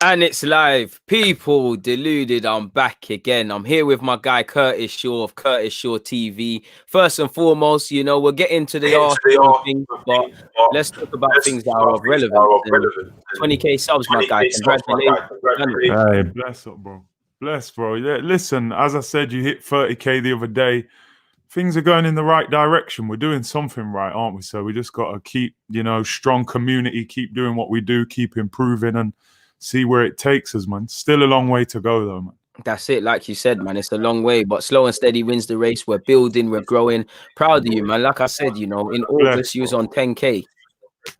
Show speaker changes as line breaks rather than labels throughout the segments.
And it's live. People, Deluded, I'm back again. I'm here with my guy Curtis Shaw of Curtis Shaw TV. First and foremost, we'll get into the Arsenal thing, but let's talk about things that are of relevance. And 20k subs, my guy. Congratulations.
Hey, bless up, bro. Bless, bro. Yeah, listen, as I said, you hit 30k the other day. Things are going in the right direction. We're doing something right, aren't we? So we just got to keep, strong community, keep doing what we do, keep improving and see where it takes us, man. Still a long way to go, though, man.
That's it. Like you said, man, it's a long way, but slow and steady wins the race. We're building, we're growing. Proud of you, man. Like I said, in August, you was on 10k.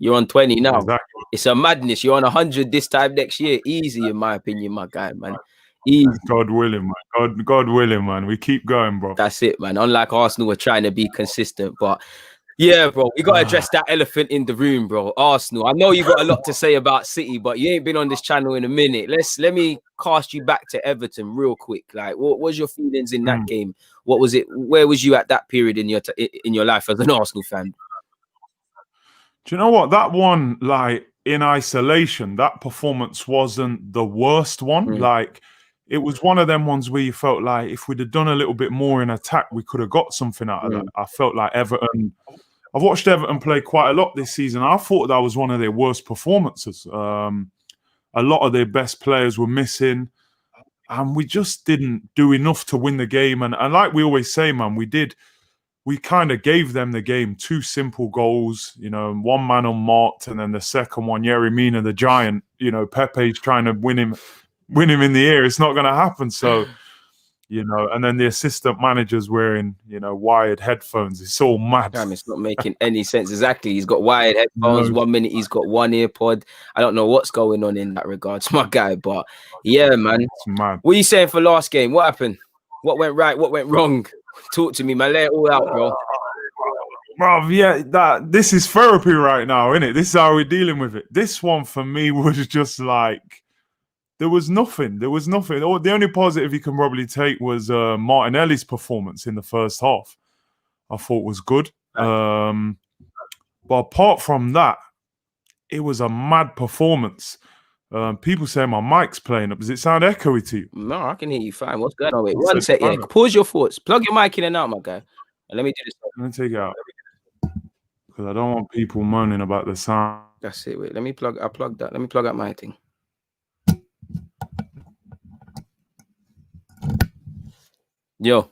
You're on 20 now.
Exactly.
It's a madness. You're on 100 this time next year. Easy, in my opinion, my guy, man. Easy.
God willing, man. God willing, man. We keep going, bro.
That's it, man. Unlike Arsenal, we're trying to be consistent, but yeah, bro, we got to address that elephant in the room, bro. Arsenal. I know you got a lot to say about City, but you ain't been on this channel in a minute. Let me cast you back to Everton real quick. Like, what was your feelings in that game? What was it? Where was you at that period in your life as an Arsenal fan?
Do you know what? That one, like, in isolation, that performance wasn't the worst one. Like, it was one of them ones where you felt like if we'd have done a little bit more in attack, we could have got something out of that. I felt like Everton. I've watched Everton play quite a lot this season. I thought that was one of their worst performances. A lot of their best players were missing, and we just didn't do enough to win the game. And like we always say, man, we kind of gave them the game. 2 simple goals, one man unmarked, and then the second one, Yerry Mina, the giant, Pepe's trying to win him in the air. It's not going to happen. So, and then the assistant manager's wearing, wired headphones. It's all mad.
Damn, it's not making any sense. Exactly. He's got wired headphones. 1 minute he's got one earpod. I don't know what's going on in that regards, my guy. But yeah, man.
It's mad.
What are you saying for last game? What happened? What went right? What went wrong? Talk to me, man. Lay it all out, bro.
Bro, yeah, this is therapy right now, isn't it? This is how we're dealing with it. This one for me was just like, there was nothing. The only positive you can probably take was Martinelli's performance in the first half. I thought was good. But apart from that, it was a mad performance. People say my mic's playing up. Does it sound echoey to you?
No, I can hear you fine. What's going on? Wait, one sec. Yeah. Pause your thoughts. Plug your mic in and out, my guy. And let me do this.
Let me take it out. Because I don't want people moaning about the sound.
That's it. Wait, I plugged that. Let me plug out my thing. Yo.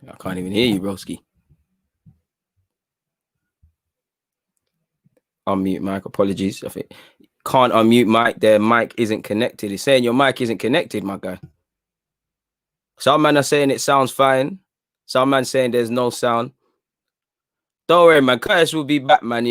I can't even hear you, broski. Unmute mic. Apologies. I think can't unmute mic. Their mic isn't connected. It's saying your mic isn't connected, my guy. Some man are saying it sounds fine. Some man saying there's no sound. Don't worry, man. Curtis will be back, man.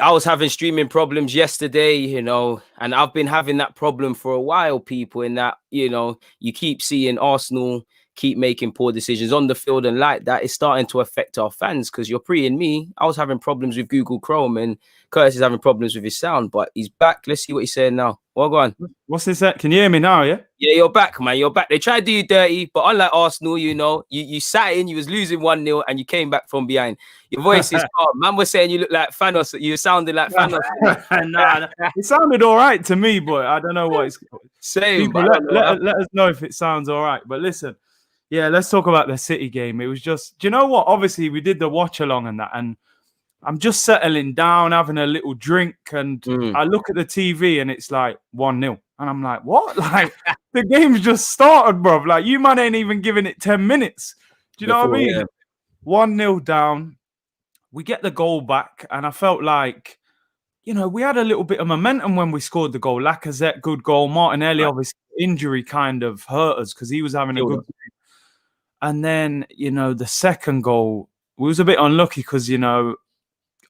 I was having streaming problems yesterday, and I've been having that problem for a while, people, in that, you keep seeing Arsenal keep making poor decisions on the field, and like that, it's starting to affect our fans because you're pre-ing me. I was having problems with Google Chrome, and Curtis is having problems with his sound, but he's back. Let's see what he's saying now. Well, go on.
What's this at? Can you hear me now, yeah?
Yeah, you're back, man. You're back. They tried to do you dirty, but unlike Arsenal, you sat in, you was losing 1-0, and you came back from behind. Your voice is calm. Man was saying you look like Thanos. You sounded like Thanos.
Nah, it sounded all right to me, but I don't know what it's...
Same.
People, let us know if it sounds all right. But listen, yeah, let's talk about the City game. It was just... Do you know what? Obviously, we did the watch-along and that, and I'm just settling down, having a little drink, and I look at the TV and it's like 1-0. And I'm like, what? Like, the game's just started, bro. Like, you man ain't even giving it 10 minutes. Do you know what I mean? Yeah. 1-0 down. We get the goal back, and I felt like, we had a little bit of momentum when we scored the goal. Lacazette, good goal. Martinelli, obviously, injury kind of hurt us because he was having a good game. And then, the second goal, we was a bit unlucky because,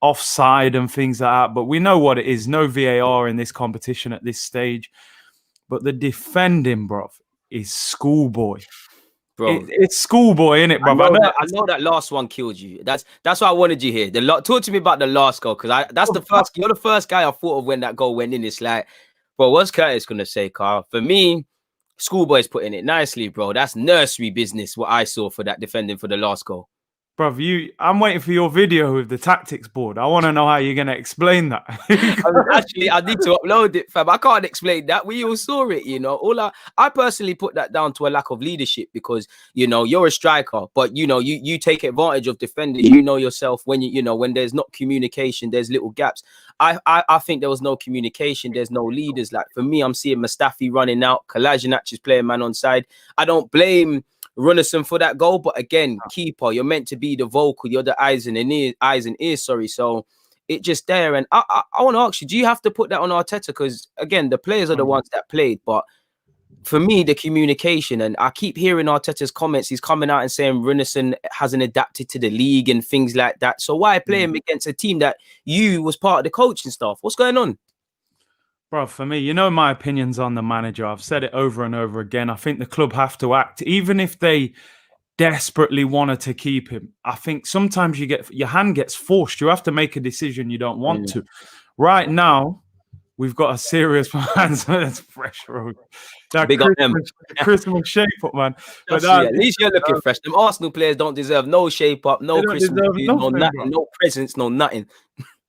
offside and things like that, but we know what it is. No VAR in this competition at this stage. But the defending, bro, is schoolboy. Bro, it's schoolboy, isn't it, bro?
I know that last one killed you. That's why I wanted you here. Talk to me about the last goal, because you're the first guy I thought of when that goal went in. It's like, bro, what's Curtis gonna say, Carl? For me, schoolboy's putting it nicely, bro. That's nursery business. What I saw for that defending for the last goal.
Bruv, I'm waiting for your video with the tactics board. I want to know how you're going to explain that.
Actually, I need to upload it, fam. I can't explain that. We all saw it, you know. I personally put that down to a lack of leadership because, you know, you're a striker, but you know, you take advantage of defenders. You know yourself when you know when there's not communication, there's little gaps. I think there was no communication. There's no leaders. Like for me, I'm seeing Mustafi running out. Kolasinac is playing man on side. I don't blame Runnison for that goal, but again, keeper, you're meant to be the vocal, you're the eyes and ears. Sorry, so it just there. And I want to ask you, do you have to put that on Arteta? Because again, the players are the ones that played, but for me, the communication, and I keep hearing Arteta's comments. He's coming out and saying Runnison hasn't adapted to the league and things like that. So why play him against a team that you was part of the coaching staff? What's going on?
Bro, for me, you know my opinions on the manager. I've said it over and over again. I think the club have to act, even if they desperately wanted to keep him. I think sometimes your hand gets forced. You have to make a decision you don't want to. Right now, we've got a serious man. So that's fresh road. That
Big up them.
Christmas shape up, man.
But at least you're looking fresh. Them Arsenal players don't deserve no shape up, no Christmas, no nothing, no presents, no nothing.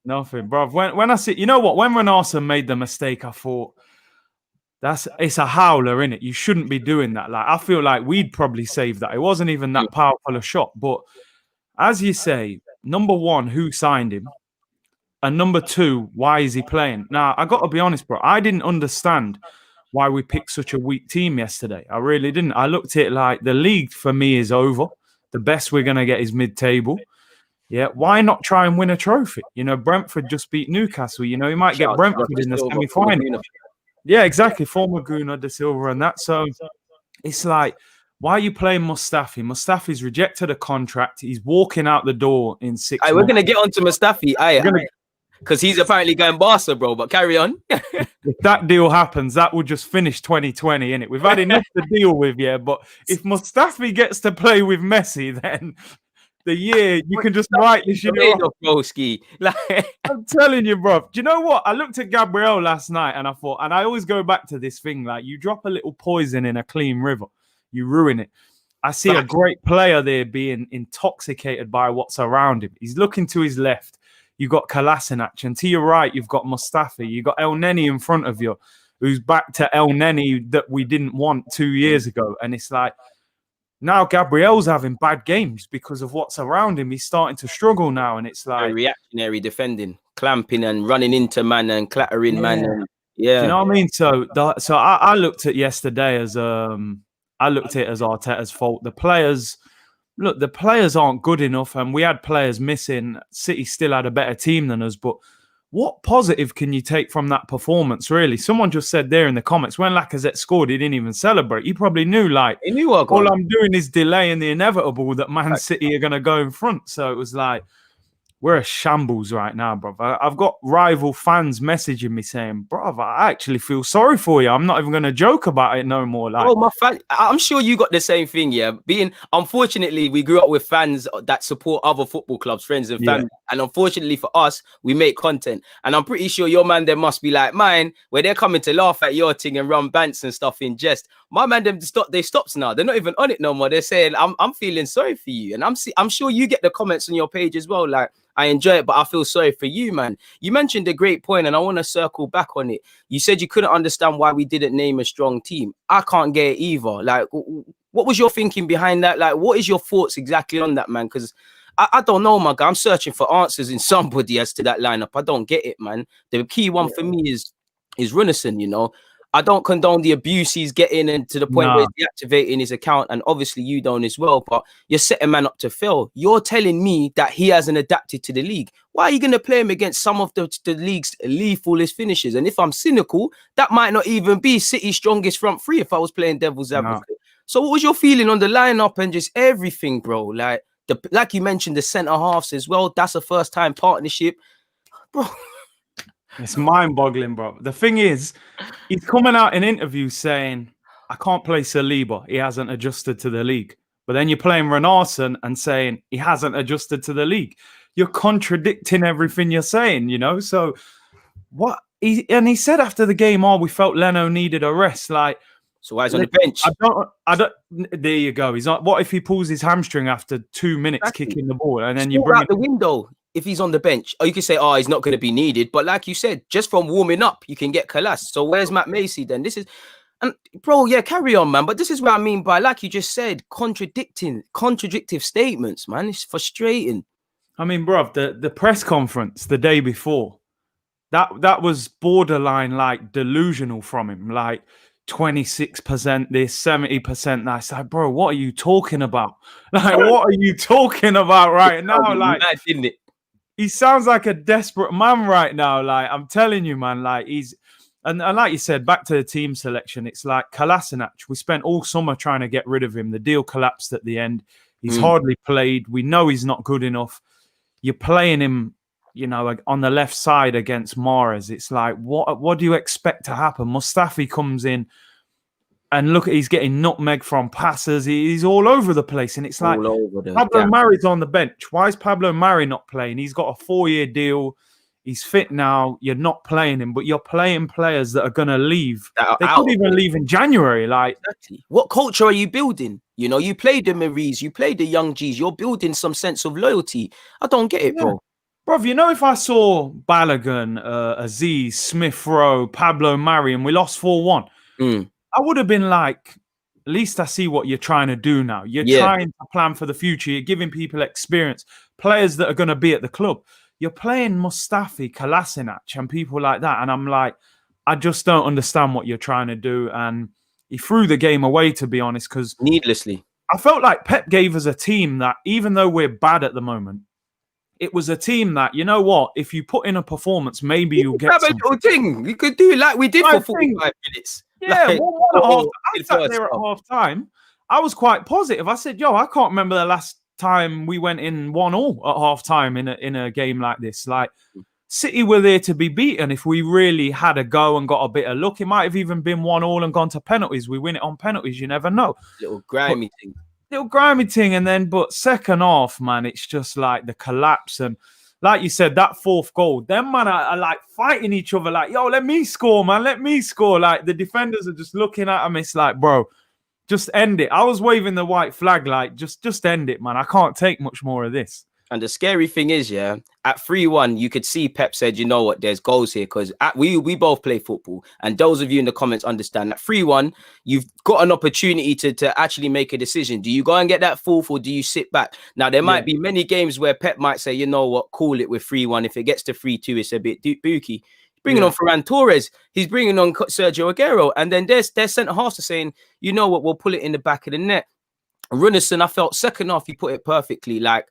Nothing, bro. When I see, you know what? When Renarson made the mistake, I thought it's a howler, innit? You shouldn't be doing that. Like I feel like we'd probably save that. It wasn't even that powerful a shot. But as you say, number one, who signed him? And number two, why is he playing? Now, I got to be honest, bro. I didn't understand why we picked such a weak team yesterday. I really didn't. I looked at it like the league for me is over. The best we're going to get is mid-table. Yeah, why not try and win a trophy? You know, Brentford just beat Newcastle. You know, you might get Brentford in the semi-final. Yeah, exactly. Former Guna, De Silva and that. So it's like, why are you playing Mustafi? Mustafi's rejected a contract. He's walking out the door in 6 months.
We're going to get on to Mustafi. Because he's apparently going Barca, bro. But carry on.
If that deal happens, that will just finish 2020, innit? We've had enough to deal with, yeah. But if Mustafi gets to play with Messi, then the year you can just write this year off. I'm telling you, bro. Do you know what? I looked at Gabriel last night and I thought, and I always go back to this thing, like you drop a little poison in a clean river, you ruin it. I see a great player there being intoxicated by what's around him. He's looking to his left. You got Kolasinac, and to your right, you've got Mustafi. You got El Neni in front of you, who's back to El Neni that we didn't want 2 years ago. And it's like, now Gabriel's having bad games because of what's around him. He's starting to struggle now, and it's like
reactionary defending, clamping and running into man and clattering man. And,
Do you know what I mean? So I looked at yesterday as Arteta's fault. The players aren't good enough, and we had players missing. City still had a better team than us, but what positive can you take from that performance, really? Someone just said there in the comments, when Lacazette scored, he didn't even celebrate. He probably knew, like, all I'm doing is delaying the inevitable that Man City are going to go in front. So it was like, we're a shambles right now, brother. I've got rival fans messaging me saying, brother, I actually feel sorry for you. I'm not even going to joke about it no more. Like,
I'm sure you got the same thing, yeah. Unfortunately, we grew up with fans that support other football clubs, friends and family. Yeah. And unfortunately for us, we make content. And I'm pretty sure your man, there must be like mine, where they're coming to laugh at your thing and run bants and stuff in jest. My man, they stopped now. They're not even on it no more. They're saying, I'm feeling sorry for you. And I'm sure you get the comments on your page as well, like, I enjoy it, but I feel sorry for you, man. You mentioned a great point, and I want to circle back on it. You said you couldn't understand why we didn't name a strong team. I can't get it either. Like, what was your thinking behind that? Like, what is your thoughts exactly on that, man? Because I don't know, my guy. I'm searching for answers in somebody as to that lineup. I don't get it, man. The key one for me is Runnison, you know. I don't condone the abuse he's getting, and to the point where he's deactivating his account, and obviously you don't as well, but you're setting man up to fail. You're telling me that he hasn't adapted to the league. Why are you going to play him against some of the league's lethal finishers? And if I'm cynical, that might not even be City's strongest front three if I was playing devil's advocate. So what was your feeling on the lineup and just everything, bro? Like you mentioned, the centre halves as well. That's a first-time partnership. Bro.
It's mind-boggling, bro. The thing is, he's coming out in interviews saying, I can't play Saliba. He hasn't adjusted to the league. But then you're playing Renarson and saying he hasn't adjusted to the league. You're contradicting everything you're saying, you know? So what? He said after the game, we felt Leno needed a rest. Like,
So why is he on the bench?
I don't. There you go. He's not. What if he pulls his hamstring after 2 minutes kicking the ball, and then you bring
out the window if he's on the bench? Or you could say, oh, he's not going to be needed. But like you said, just from warming up, you can get collapsed. So where's Matt Macy then? This is, and bro, yeah, carry on, man. But this is what I mean by, like you just said, contradictive statements, man. It's frustrating.
I mean, bro, the press conference the day before, that was borderline like delusional from him, like 26% this, 70% that. It's like, bro, what are you talking about? Like, what are you talking about right now? Like,
mad, didn't it?
He sounds like a desperate man right now. Like, I'm telling you, man, like and like you said, back to the team selection, it's like Kolasinac. We spent all summer trying to get rid of him. The deal collapsed at the end. He's hardly played. We know he's not good enough. You're playing him, you know, like on the left side against Mahrez. It's like, what do you expect to happen? Mustafi comes in and look, he's getting nutmeg from passes. He's all over the place. And it's like, Pablo Mari's on the bench. Why is Pablo Mari not playing? He's got a 4-year deal. He's fit now. You're not playing him, but you're playing players that are going to leave. They could even leave in January. Like,
exactly. What culture are you building? You know, you played the Maries, you played the young G's. You're building some sense of loyalty. I don't get it, bro.
Bro, you know, if I saw Balogun, Aziz, Smith Rowe, Pablo Mari, and we lost 4-1, I would have been like, at least I see what you're trying to do now. You're trying to plan for the future. You're giving people experience, players that are going to be at the club. You're playing Mustafi, Kolasinac, and people like that. And I'm like, I just don't understand what you're trying to do. And he threw the game away, to be honest, because
needlessly.
I felt like Pep gave us a team that, even though we're bad at the moment, it was a team that, you know what, if you put in a performance, maybe you'll get something.
Thing. You could do it like we did for 45 minutes.
Yeah, like, I sat there at half time. I was quite positive. I said, I can't remember the last time we went in 1-1 at half time in a game like this. Like, City were there to be beaten. If we really had a go and got a bit of luck, it might have even been 1-1 and gone to penalties. We win it on penalties. You never know.
Little grimy
thing. And then, but second half, man, it's just like the collapse. And like you said, that fourth goal, them man are like fighting each other. Like, let me score, man. Let me score. Like, the defenders are just looking at them. It's like, bro, just end it. I was waving the white flag, like, just end it, man. I can't take much more of this.
And the scary thing is, at 3-1, you could see Pep said, you know what, there's goals here, because we both play football. And those of you in the comments understand that 3-1, you've got an opportunity to actually make a decision. Do you go and get that fourth, or do you sit back? Now, there might be many games where Pep might say, you know what, call it with 3-1. If it gets to 3-2, it's a bit booky. Bringing on Ferran Torres, he's bringing on Sergio Aguero. And then their centre-halves are saying, you know what, we'll pull it in the back of the net. Runnison, I felt second half, he put it perfectly. Like,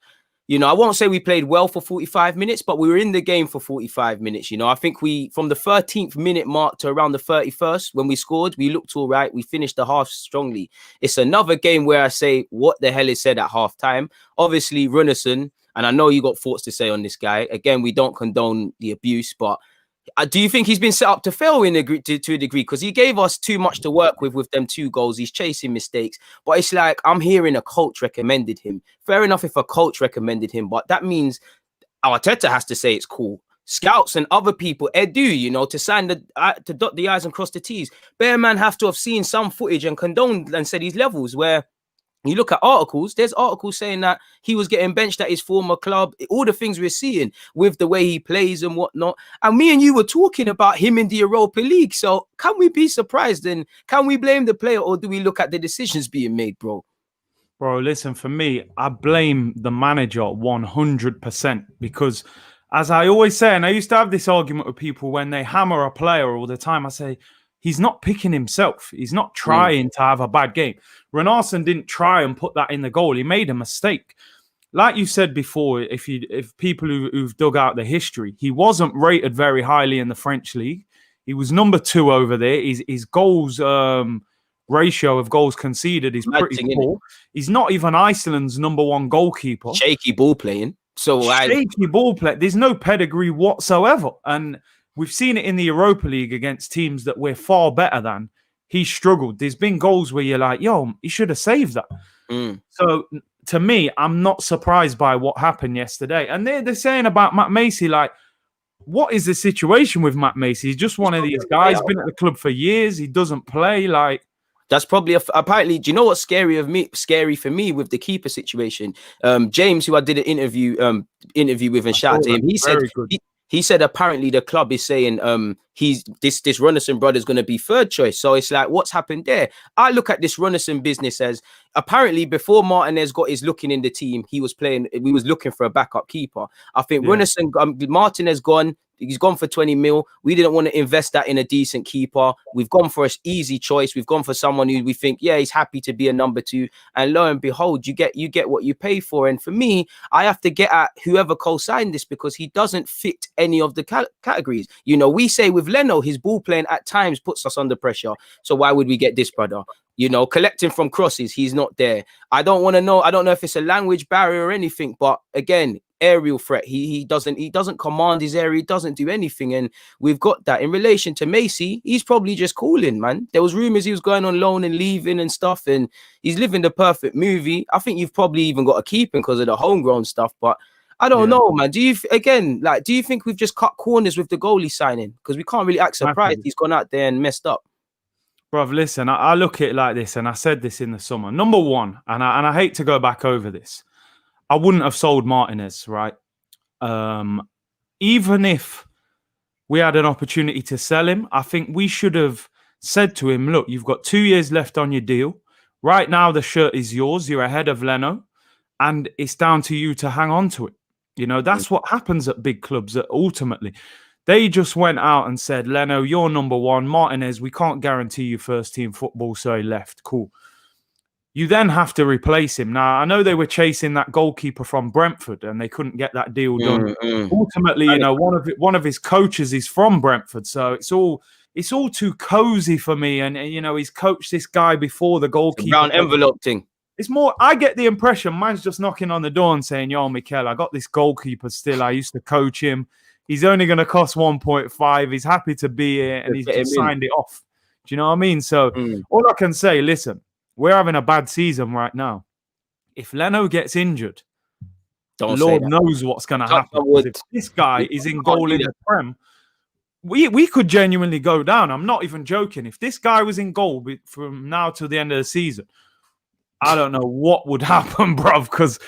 you know, I won't say we played well for 45 minutes, but we were in the game for 45 minutes. You know, I think from the 13th minute mark to around the 31st, when we scored, we looked all right. We finished the half strongly. It's another game where I say, what the hell is said at half time? Obviously, Runnison, and I know you got thoughts to say on this guy. Again, we don't condone the abuse, but do you think he's been set up to fail to a degree? Because he gave us too much to work with them 2 goals. He's chasing mistakes. But it's like, I'm hearing a coach recommended him. Fair enough if a coach recommended him, but that means Arteta has to say it's cool. Scouts and other people, Edu, you know, to sign to dot the I's and cross the T's. Bear man have to have seen some footage and condoned and said his levels, where you look at articles, there's articles saying that he was getting benched at his former club, all the things we're seeing with the way he plays and whatnot. And me and you were talking about him in the Europa League. So can we be surprised, and can we blame the player, or do we look at the decisions being made, bro?
Bro, listen, for me, I blame the manager 100%, because as I always say, and I used to have this argument with people when they hammer a player all the time, I say, he's not picking himself. He's not trying to have a bad game. Renarson didn't try and put that in the goal. He made a mistake. Like you said before, if people who've dug out the history, he wasn't rated very highly in the French league. He was number 2 over there. His goals ratio of goals conceded is pretty poor. He's not even Iceland's number 1 goalkeeper.
Shaky ball playing.
Shaky ball play. There's no pedigree whatsoever. And we've seen it in the Europa League against teams that we're far better than. He struggled. There's been goals where you're like, he should have saved that. So to me, I'm not surprised by what happened yesterday. And they're saying about Matt Macy, like, what is the situation with Matt Macy? He's just one of these guys, been at the club for years. He doesn't play. Like,
That's probably apparently. Do you know what's scary for me with the keeper situation? James, who I did an interview with, and shout out to him. He said
Very good.
he said apparently the club is saying he's this Runnison brother is going to be third choice. So it's like, what's happened there? I look at this Runnison business as apparently before Martinez got his looking in the team, we was looking for a backup keeper. I think Runnison, Martinez gone. He's gone for 20 mil. We didn't want to invest that in a decent keeper. We've gone for an easy choice. We've gone for someone who we think, he's happy to be a number 2. And lo and behold, you get what you pay for. And for me, I have to get at whoever co-signed this, because he doesn't fit any of the categories. You know, we say with Leno, his ball playing at times puts us under pressure. So why would we get this brother? You know, collecting from crosses, he's not there. I don't know if it's a language barrier or anything, but again, aerial threat, he doesn't command his area, he doesn't do anything. And we've got that. In relation to Macy, he's probably just cooling, man. There was rumors he was going on loan and leaving and stuff, and he's living the perfect movie. I think you've probably even got to keep him because of the homegrown stuff, but I don't know, man. Do you think we've just cut corners with the goalie signing? Because we can't really act surprised he's gone out there and messed up.
Bruv, listen, I look at it like this, and I said this in the summer. Number one, and I hate to go back over this, I wouldn't have sold Martinez, right? Even if we had an opportunity to sell him, I think we should have said to him, look, you've got 2 years left on your deal. Right now, the shirt is yours. You're ahead of Leno, and it's down to you to hang on to it. You know, that's what happens at big clubs, that ultimately. They just went out and said, Leno, you're number 1. Martinez, we can't guarantee you first team football, so he left. Cool. You then have to replace him. Now, I know they were chasing that goalkeeper from Brentford and they couldn't get that deal done. Ultimately, you know, one of his coaches is from Brentford, so it's all too cozy for me. And you know, he's coached this guy before the goalkeeper.
Brown envelope thing.
It's more, I get the impression man's just knocking on the door and saying, yo, Mikel, I got this goalkeeper still. I used to coach him. He's only going to cost 1.5. He's happy to be here, and he's just signed it off. Do you know what I mean? So all I can say, listen, we're having a bad season right now. If Leno gets injured, Lord knows what's going to happen. If this guy is in goal in the Prem, we could genuinely go down. I'm not even joking. If this guy was in goal from now till the end of the season, I don't know what would happen, bruv, because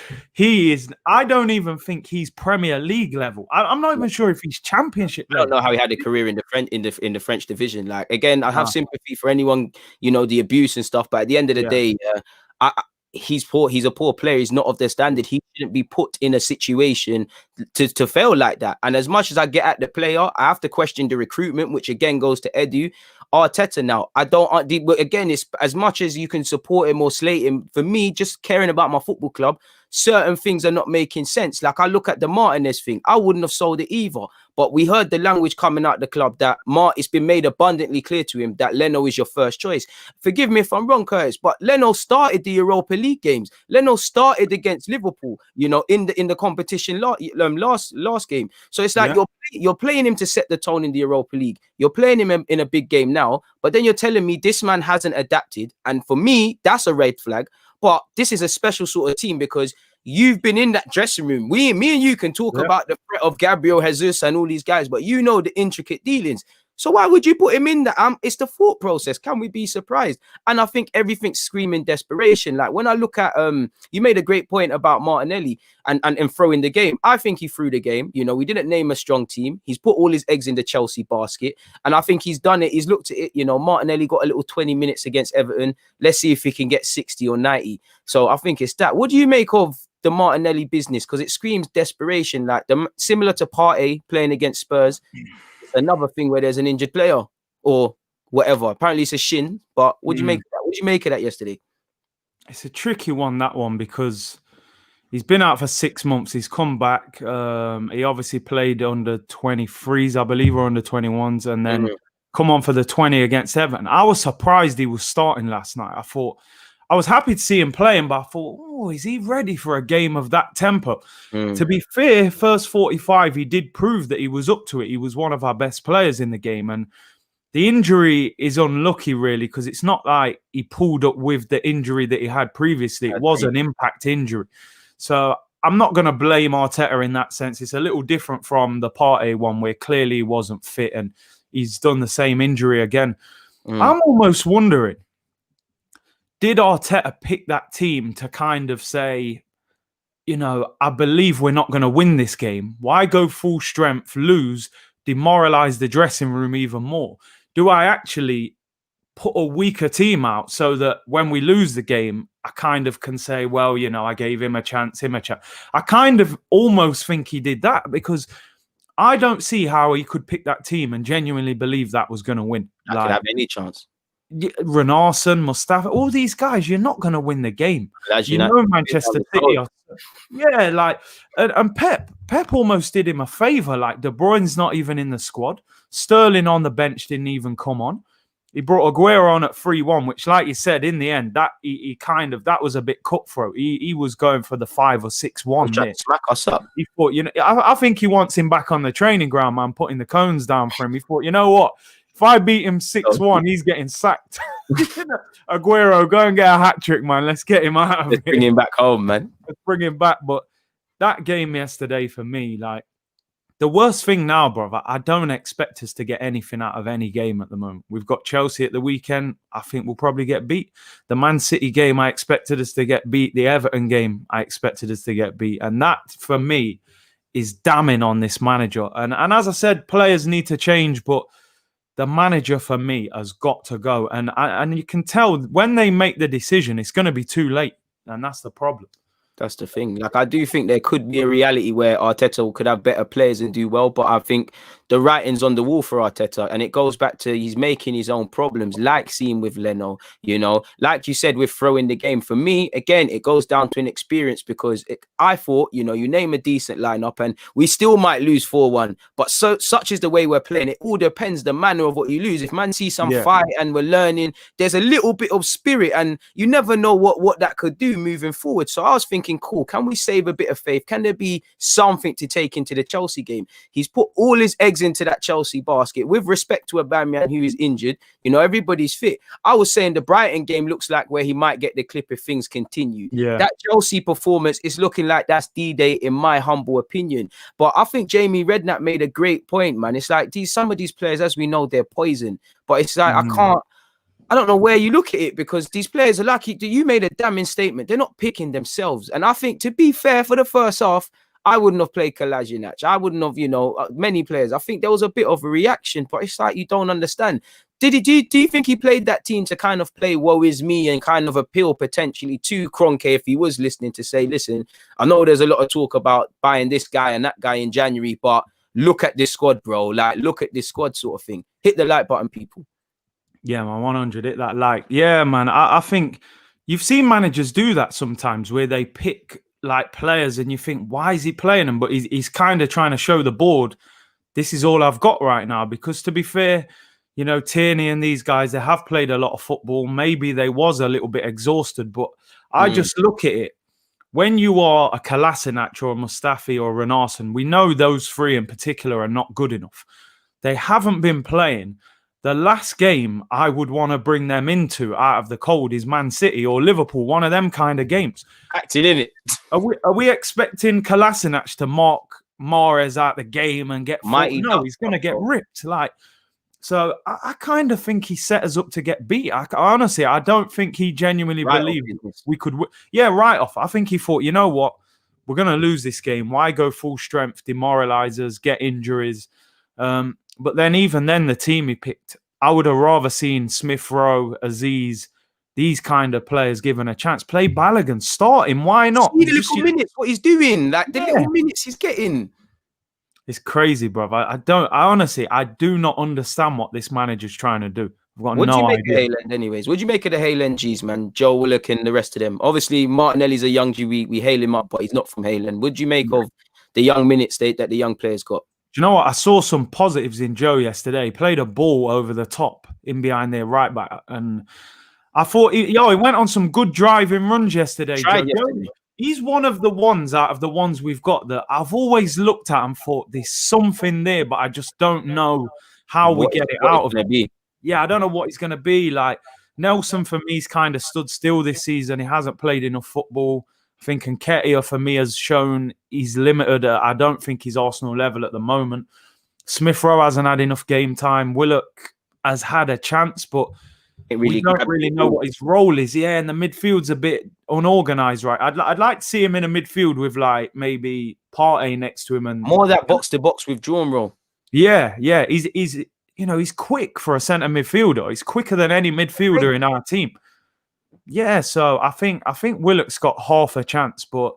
I don't even think he's Premier League level. I'm not even sure if he's Championship level.
I don't know how he had a career in the French division. Like, again, I have sympathy for anyone, you know, the abuse and stuff. But at the end of the day, he's poor. He's a poor player. He's not of their standard. He shouldn't be put in a situation to fail like that. And as much as I get at the player, I have to question the recruitment, which again goes to Edu. Arteta now. Again, it's as much as you can support him or slate him. For me, just caring about my football club, certain things are not making sense. Like, I look at the Martinez thing. I wouldn't have sold it either. But we heard the language coming out of the club that it's been made abundantly clear to him that Leno is your first choice. Forgive me if I'm wrong, Curtis, but Leno started the Europa League games. Leno started against Liverpool, you know, in the competition last game. So it's like you're playing him to set the tone in the Europa League. You're playing him in a big game now, but then you're telling me this man hasn't adapted. And for me, that's a red flag. But this is a special sort of team because you've been in that dressing room. Me and you can talk about the threat of Gabriel Jesus and all these guys, but you know the intricate dealings. So why would you put him in that? It's the thought process. Can we be surprised? And I think everything's screaming desperation. Like, when I look at you made a great point about Martinelli and throwing the game. I think he threw the game. You know, we didn't name a strong team. He's put all his eggs in the Chelsea basket, and I think he's done it. He's looked at it. You know, Martinelli got a little 20 minutes against Everton. Let's see if he can get 60 or 90. So I think it's that. What do you make of the Martinelli business? Because it screams desperation. Like, similar to Partey playing against Spurs. Another thing where there's an injured player or whatever. Apparently it's a shin, but what do you make of that? What did you make of that yesterday?
It's a tricky one, that one, because he's been out for 6 months. He's come back. He obviously played under 23s, I believe, or under 21s, and then come on for the 20 against Everton. I was surprised he was starting last night. I was happy to see him playing, but I thought, oh, is he ready for a game of that tempo? To be fair, first 45, he did prove that he was up to it. He was one of our best players in the game. And the injury is unlucky, really, because it's not like he pulled up with the injury that he had previously. It was an impact injury. So I'm not going to blame Arteta in that sense. It's a little different from the Partey one where clearly he wasn't fit and he's done the same injury again. I'm almost wondering, did Arteta pick that team to kind of say, I believe we're not going to win this game. Why go full strength, lose, demoralize the dressing room even more? Do I actually put a weaker team out so that when we lose the game, I kind of can say, well, I gave him a chance. I kind of almost think he did that because I don't see how he could pick that team and genuinely believe that was going to win.
I could have any chance.
Renarson, Mustafa, all these guys, you're not going to win the game. Manchester City are, and Pep almost did him a favour. Like De Bruyne's not even in the squad. Sterling on the bench didn't even come on. He brought Aguero on at 3-1, which, like you said, in the end, that that was a bit cutthroat. He was going for the 5 or 6-1.
Trying to smack us up.
He thought, I think he wants him back on the training ground, man, putting the cones down for him. He thought, you know what? If I beat him 6-1, he's getting sacked. Aguero, go and get a hat trick, man. Let's get him out of here.
Bring him back home, man.
Let's bring him back. But that game yesterday for me, like, the worst thing now, brother, I don't expect us to get anything out of any game at the moment. We've got Chelsea at the weekend. I think we'll probably get beat. The Man City game, I expected us to get beat. The Everton game, I expected us to get beat. And that, for me, is damning on this manager. And as I said, players need to change, but the manager, for me, has got to go. And you can tell when they make the decision, it's going to be too late. And that's the problem.
That's the thing. Like, I do think there could be a reality where Arteta could have better players and do well, but I think the writing's on the wall for Arteta, and it goes back to he's making his own problems, like seeing with Leno, like you said, with throwing the game. For me, again, it goes down to an experience because I thought, you name a decent lineup and we still might lose 4-1, but such is the way we're playing. It all depends the manner of what you lose. If man see some fight and we're learning, there's a little bit of spirit, and you never know what that could do moving forward. So I was thinking, cool, can we save a bit of faith? Can there be something to take into the Chelsea game? He's put all his eggs into that Chelsea basket. With respect to Aubameyang, who is injured, everybody's fit. I was saying the Brighton game looks like where he might get the clip if things continue.
Yeah.
That Chelsea performance is looking like that's D-Day in my humble opinion. But I think Jamie Redknapp made a great point, man. It's like some of these players, as we know, they're poison. But it's like I don't know where you look at it, because these players are lucky. You made a damning statement. They're not picking themselves. And I think, to be fair, for the first half, I wouldn't have played Kolasinac. I wouldn't have, many players. I think there was a bit of a reaction, but it's like you don't understand. Do you think he played that team to kind of play woe is me and kind of appeal potentially to Kroenke if he was listening, to say, listen, I know there's a lot of talk about buying this guy and that guy in January, but look at this squad, bro. Like, look at this squad sort of thing. Hit the like button, people.
Yeah, man, 100. Hit that like. Yeah, man, I think you've seen managers do that sometimes where they pick like players and you think, why is he playing them? But he's kind of trying to show the board, this is all I've got right now. Because to be fair, Tierney and these guys, they have played a lot of football. Maybe they was a little bit exhausted, but I just look at it. When you are a Kolasinac or a Mustafi or a Renarson, we know those three in particular are not good enough. They haven't been playing. The last game I would want to bring them into out of the cold is Man City or Liverpool, one of them kind of games.
Acting in it.
Are we expecting Kolasinac to mark Mahrez out the game and get
Mighty?
No, he's going to get ripped. So I kind of think he set us up to get beat. Honestly, I don't think he genuinely believed we could. Right off. I think he thought, you know what, we're going to lose this game. Why go full strength, demoralize us, get injuries? But then even then, the team he picked, I would have rather seen Smith Rowe, Aziz, these kind of players given a chance. Play Balogun, start him. Why not?
See the little minutes, what he's doing, like the little minutes he's getting.
It's crazy, bro. I honestly do not understand what this manager's trying to do. I've got
what
no
do you make
idea.
of Haaland, anyways? What do you make of the Haaland G's, man? Joe Willock and the rest of them. Obviously, Martinelli's a young G. We hail him up, but he's not from Haaland. What do you make of the young minutes that the young players got?
Do you know what? I saw some positives in Joe yesterday. He played a ball over the top in behind their right back. And I thought, he went on some good driving runs yesterday. He's one of the ones out of the ones we've got that I've always looked at and thought there's something there, but I just don't know how we get it out of it. Yeah, I don't know what he's going to be. Like, Nelson, for me, he's kind of stood still this season. He hasn't played enough football. I think Nketiah, for me, has shown he's limited. I don't think he's Arsenal level at the moment. Smith Rowe hasn't had enough game time. Willock has had a chance, but
It
we
really
don't
grabbed
really
the
know
ball.
what his role is. Yeah, and the midfield's a bit unorganized, right? I'd like to see him in a midfield with like maybe Partey next to him, and
More of that box to box withdrawn role.
yeah, he's he's quick for a centre midfielder. He's quicker than any midfielder in our team. Yeah, so I think Willock's got half a chance, but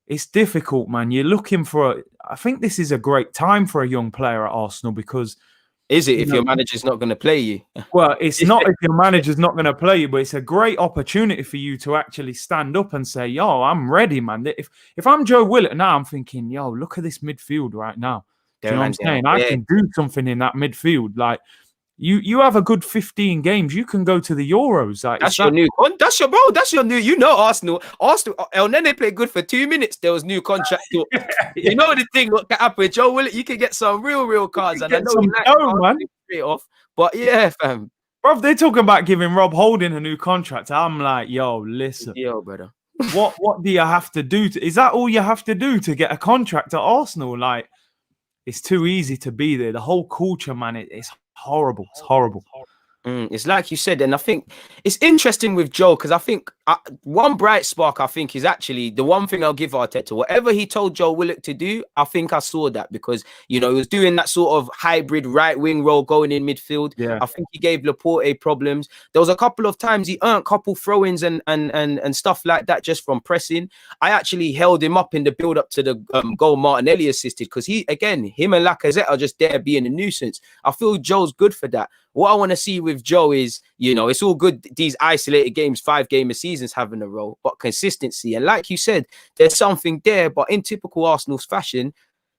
it's difficult, man. You're looking for. I think this is a great time for a young player at Arsenal because
Is it
you
if
know,
your manager's not going to play you?
well, it's not if your manager's not going to play you, but it's a great opportunity for you to actually stand up and say, "Yo, I'm ready, man." If I'm Joe Willock now, I'm thinking, "Yo, look at this midfield right now." Do you know what I'm saying? I can do something in that midfield. Like you have a good 15 games, you can go to the Euros. Like
That's your new. That's your bro. That's your new. You know Arsenal. El Nene played good for 2 minutes. There was new contract. You know the thing. What can happen, Joe Willock? You can get some real cards, and I know you like
dough, man.
Straight off. But yeah, fam.
Bro, they're talking about giving Rob Holding a new contract. I'm like, yo, listen.
Yo, brother.
What do you have to do? Is that all you have to do to get a contract at Arsenal? Like, it's too easy to be there. The whole culture, man, it's horrible. It's horrible.
It's like you said, and I think it's interesting with Joe because I think one bright spark I think is actually the one thing I'll give Arteta. Whatever he told Joe Willock to do, I think I saw that because he was doing that sort of hybrid right wing role going in midfield.
Yeah.
I think he gave Laporte problems. There was a couple of times he earned a couple throw-ins and stuff like that just from pressing. I actually held him up in the build up to the goal Martinelli assisted because him and Lacazette are just there being a nuisance. I feel Joe's good for that. What I want to see with Joe is, it's all good, these isolated games, 5-game seasons having a role, but consistency. And like you said, there's something there, but in typical Arsenal's fashion,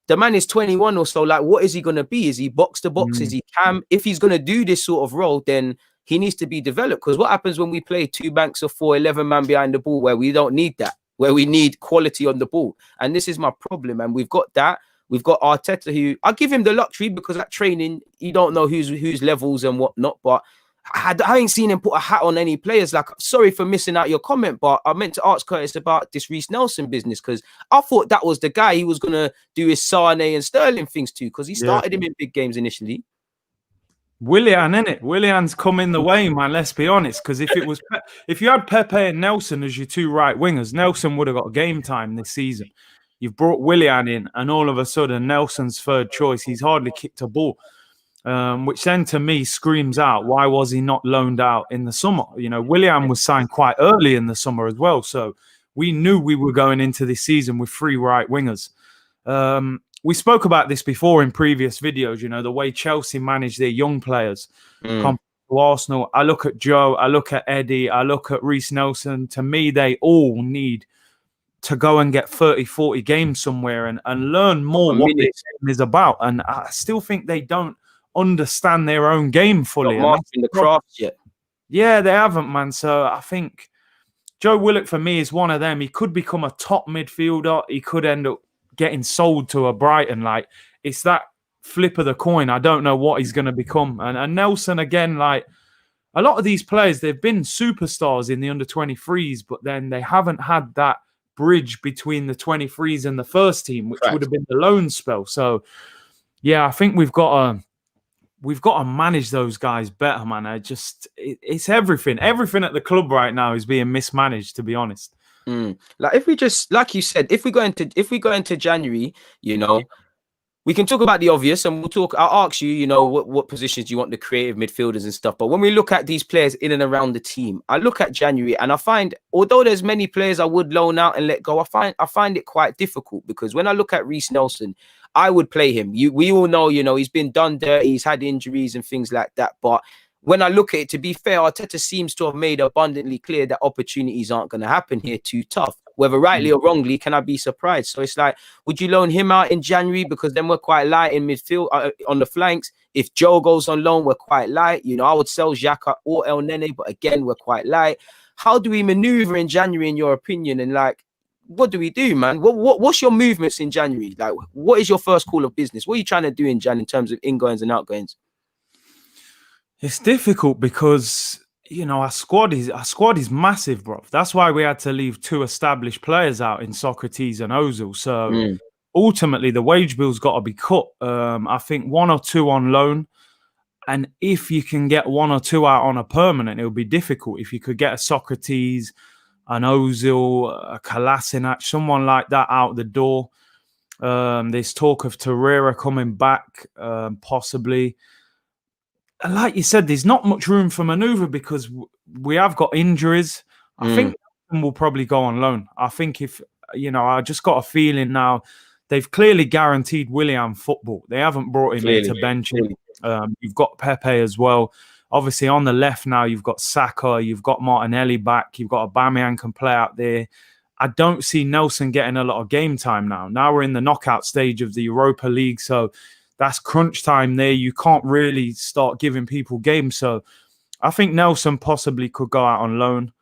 the man is 21 or so. Like, what is he going to be? Is he box to box? Is he cam? If he's going to do this sort of role, then he needs to be developed. Because what happens when we play 2 banks of 4, 11 man behind the ball, where we don't need that, where we need quality on the ball? And this is my problem. And we've got that. We've got Arteta, who I give him the luxury because at training, you don't know whose levels and whatnot. But I ain't seen him put a hat on any players. Like, sorry for missing out your comment, but I meant to ask Curtis about this Reece Nelson business because I thought that was the guy he was going to do his Sane and Sterling things to because he started him in big games initially.
Willian, innit? Willian's come in the way, man. Let's be honest. Because if you had Pepe and Nelson as your 2 right wingers, Nelson would have got game time this season. You've brought Willian in, and all of a sudden, Nelson's 3rd choice. He's hardly kicked a ball, which then to me screams out, why was he not loaned out in the summer? Willian was signed quite early in the summer as well. So we knew we were going into this season with 3 right wingers. We spoke about this before in previous videos, the way Chelsea manage their young players compared to Arsenal. I look at Joe, I look at Eddie, I look at Reece Nelson. To me, they all need to go and get 30, 40 games somewhere and learn more what this game is about. And I still think they don't understand their own game fully.
Not mastering the craft yet.
Yeah, they haven't, man. So I think Joe Willock, for me, is one of them. He could become a top midfielder. He could end up getting sold to a Brighton. Like, it's that flip of the coin. I don't know what he's going to become. And Nelson, again, like, a lot of these players, they've been superstars in the under-23s, but then they haven't had that bridge between the 23s and the first team, which would have been the loan spell. So, yeah, I think we've got to manage those guys better, man. It's everything. Everything at the club right now is being mismanaged, to be honest.
Like, if we just, like you said, if we go into January, we can talk about the obvious, and I'll ask you, what positions you want the creative midfielders and stuff. But when we look at these players in and around the team, I look at January and I find, although there's many players I would loan out and let go, I find it quite difficult because when I look at Reece Nelson, I would play him. We all know, he's been done dirty, he's had injuries and things like that. But when I look at it, to be fair, Arteta seems to have made abundantly clear that opportunities aren't going to happen here too tough. Whether rightly or wrongly, can I be surprised? So it's like, would you loan him out in January? Because then we're quite light in midfield on the flanks. If Joe goes on loan, we're quite light. I would sell Xhaka or El Nene, but again, we're quite light. How do we maneuver in January, in your opinion? And like, what do we do, man? What's your movements in January? Like, what is your first call of business? What are you trying to do in Jan in terms of ingoings and outgoings?
It's difficult because our squad is massive, bro. That's why we had to leave 2 established players out in Socrates and Ozil. So ultimately, the wage bill's got to be cut. I think 1 or 2 on loan, And if you can get one or two out on a permanent, it'll be difficult. If you could get a Socrates, an Ozil, a Kolasinac, someone like that out the door. There's talk of Torreira coming back, possibly. And like you said, there's not much room for manoeuvre because we have got injuries. I think we'll probably go on loan. I think I just got a feeling now they've clearly guaranteed Willian football. They haven't brought him in to bench him. You've got Pepe as well. Obviously, on the left now, you've got Saka, you've got Martinelli back, you've got Aubameyang can play out there. I don't see Nelson getting a lot of game time now. Now we're in the knockout stage of the Europa League, so that's crunch time there. You can't really start giving people games. So I think Nelson possibly could go out on loan.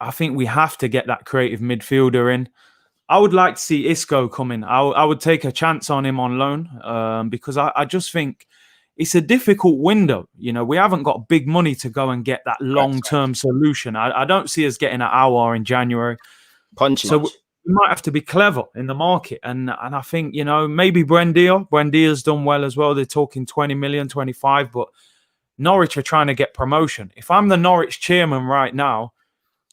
I think we have to get that creative midfielder in. I would like to see Isco come in. I would take a chance on him on loan because I just think it's a difficult window. We haven't got big money to go and get that long-term solution. I don't see us getting an hour in January. So we might have to be clever in the market. And I think, maybe Buendia. Buendia's done well as well. They're talking 20 million, 25, but Norwich are trying to get promotion. If I'm the Norwich chairman right now,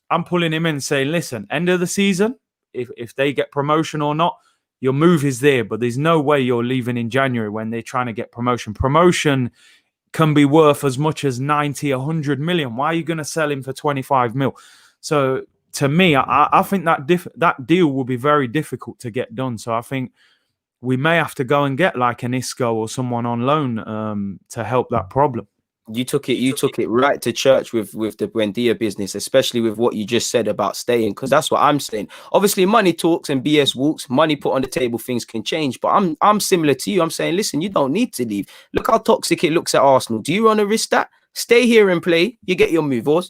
I'm pulling him in and saying, listen, end of the season, if they get promotion or not, your move is there, but there's no way you're leaving in January when they're trying to get promotion. Promotion can be worth as much as 90, 100 million. Why are you going to sell him for 25 mil? So to me, I think that deal will be very difficult to get done. So I think we may have to go and get like an Isco or someone on loan to help that problem.
You took it right to church with the Buendia business, especially with what you just said about staying, because that's what I'm saying. Obviously, money talks and BS walks. Money put on the table, things can change. But I'm similar to you. I'm saying, listen, you don't need to leave. Look how toxic it looks at Arsenal. Do you want to risk that? Stay here and play. You get your move, or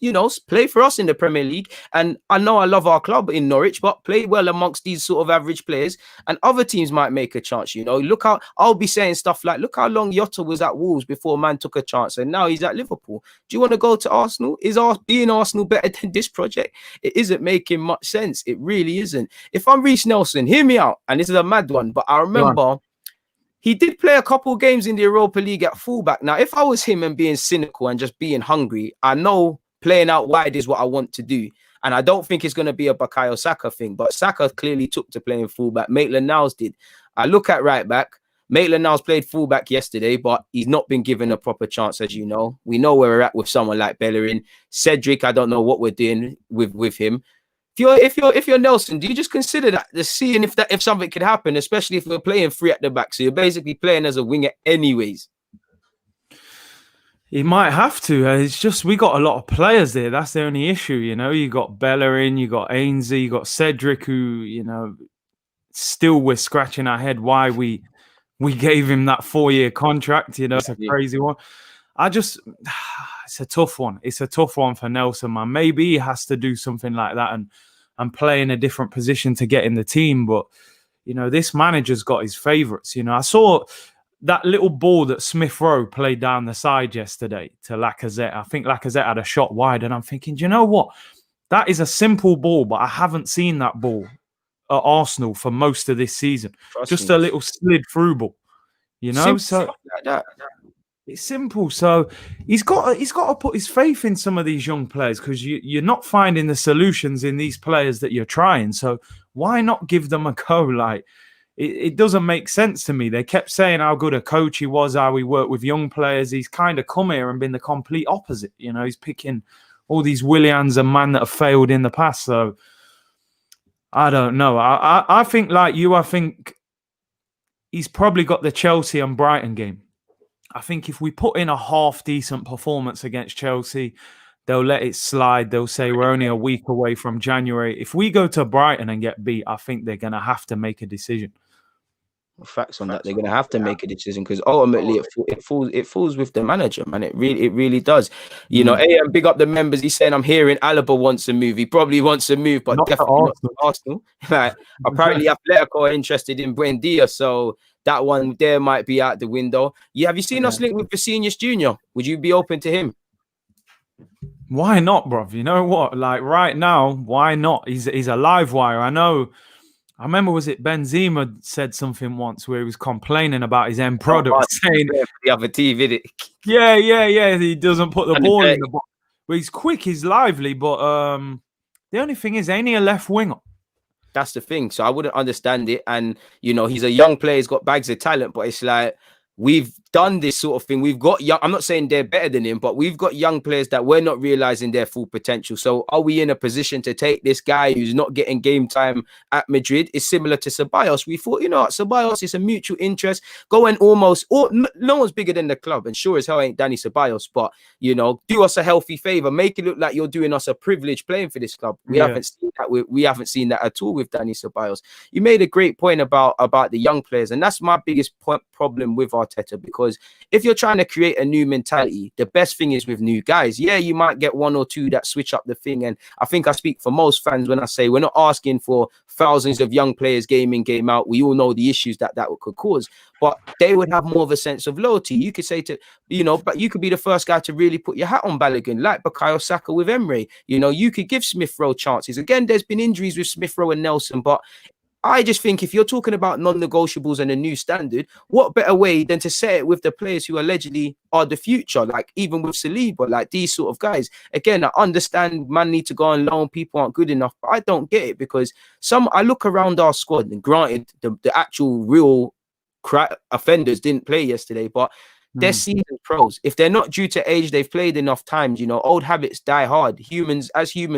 play for us in the Premier League. And I know I love our club in Norwich, but play well amongst these sort of average players. And other teams might make a chance. Look how I'll be saying stuff like, look how long Jota was at Wolves before man took a chance, and now he's at Liverpool. Do you want to go to Arsenal? Is being Arsenal better than this project? It isn't making much sense. It really isn't. If I'm Reece Nelson, hear me out. And this is a mad one, but I remember. He did play a couple of games in the Europa League at fullback. Now, if I was him and being cynical and just being hungry, I know playing out wide is what I want to do. And I don't think it's going to be a Bukayo Saka thing. But Saka clearly took to playing fullback. Maitland-Niles did. I look at right back. Maitland-Niles played fullback yesterday, but he's not been given a proper chance, as you know. We know where we're at with someone like Bellerin. Cedric, I don't know what we're doing with him. If you're Nelson, do you just consider that, seeing if something could happen, especially if we're playing three at the back? So you're basically playing as a winger anyways.
He might have to. It's just we got a lot of players there. That's the only issue, You got Bellerin, you got Ainsley, you got Cedric, who still we're scratching our head why we gave him that 4-year contract. It's a crazy one. It's a tough one. It's a tough one for Nelson, man. Maybe he has to do something like that and play in a different position to get in the team. But, this manager's got his favourites. I saw that little ball that Smith Rowe played down the side yesterday to Lacazette. I think Lacazette had a shot wide. And I'm thinking, do you know what? That is a simple ball, but I haven't seen that ball at Arsenal for most of this season. Just a little slid through ball, So
like that.
It's simple. So he's got to put his faith in some of these young players because you're not finding the solutions in these players that you're trying. So why not give them a go? Like it doesn't make sense to me. They kept saying how good a coach he was, how he worked with young players. He's kind of come here and been the complete opposite. He's picking all these Willians and man that have failed in the past. So I don't know. I think like you, I think he's probably got the Chelsea and Brighton game. I think if we put in a half-decent performance against Chelsea, they'll let it slide. They'll say we're only a week away from January. If we go to Brighton and get beat, I think they're going to have to make a decision.
Facts on that. They're going to have to make a decision because ultimately it falls with the manager, man. It really does. AM, big up the members. He's saying I'm hearing Alaba wants a move. He probably wants a move, but not definitely not to Arsenal. Apparently, Atletico are interested in Buendia, so that one there might be out the window. Have you seen us link with Vinicius Jr.? Would you be open to him?
Why not, bruv? You know what? Like right now, why not? He's a live wire. I know I remember, was it Benzema said something once where he was complaining about his end product, saying,
the other team, innit?
yeah, he doesn't put the ball in the
Dirty.
box. Well, he's quick, he's lively, but the only thing is, ain't he a left winger?
That's the thing. So I wouldn't understand it. And, you know, he's a young player. He's got bags of talent, but it's like, we've done this sort of thing. We've got young, I'm not saying they're better than him, but we've got young players that we're not realizing their full potential. So are we in a position to take this guy who's not getting game time at Madrid? It's similar to Ceballos. We thought, you know what, Ceballos is a mutual interest. Go and no one's bigger than the club. And sure as hell ain't Danny Ceballos, but, you know, do us a healthy favor. Make it look like you're doing us a privilege playing for this club. We haven't seen that. We haven't seen that at all with Danny Ceballos. You made a great point about the young players. And that's my biggest problem with Arteta, because if you're trying to create a new mentality, the best thing is with new guys. Yeah, you might get one or two that switch up the thing. And I think I speak for most fans when I say we're not asking for thousands of young players game in, game out. We all know the issues that could cause, but they would have more of a sense of loyalty. You could say to, you know, but you could be the first guy to really put your hat on Balogun, like Bukayo Saka with Emre. You know, you could give Smith Rowe chances. Again, there's been injuries with Smith Rowe and Nelson, but I just think if you're talking about non-negotiables and a new standard, what better way than to say it with the players who allegedly are the future, like even with Saliba, like these sort of guys. Again, I understand man need to go on loan, people aren't good enough, but I don't get it, because I look around our squad, and granted, the actual real offenders didn't play yesterday, but they're seasoned pros. If they're not due to age, they've played enough times. You know, old habits die hard. Humans,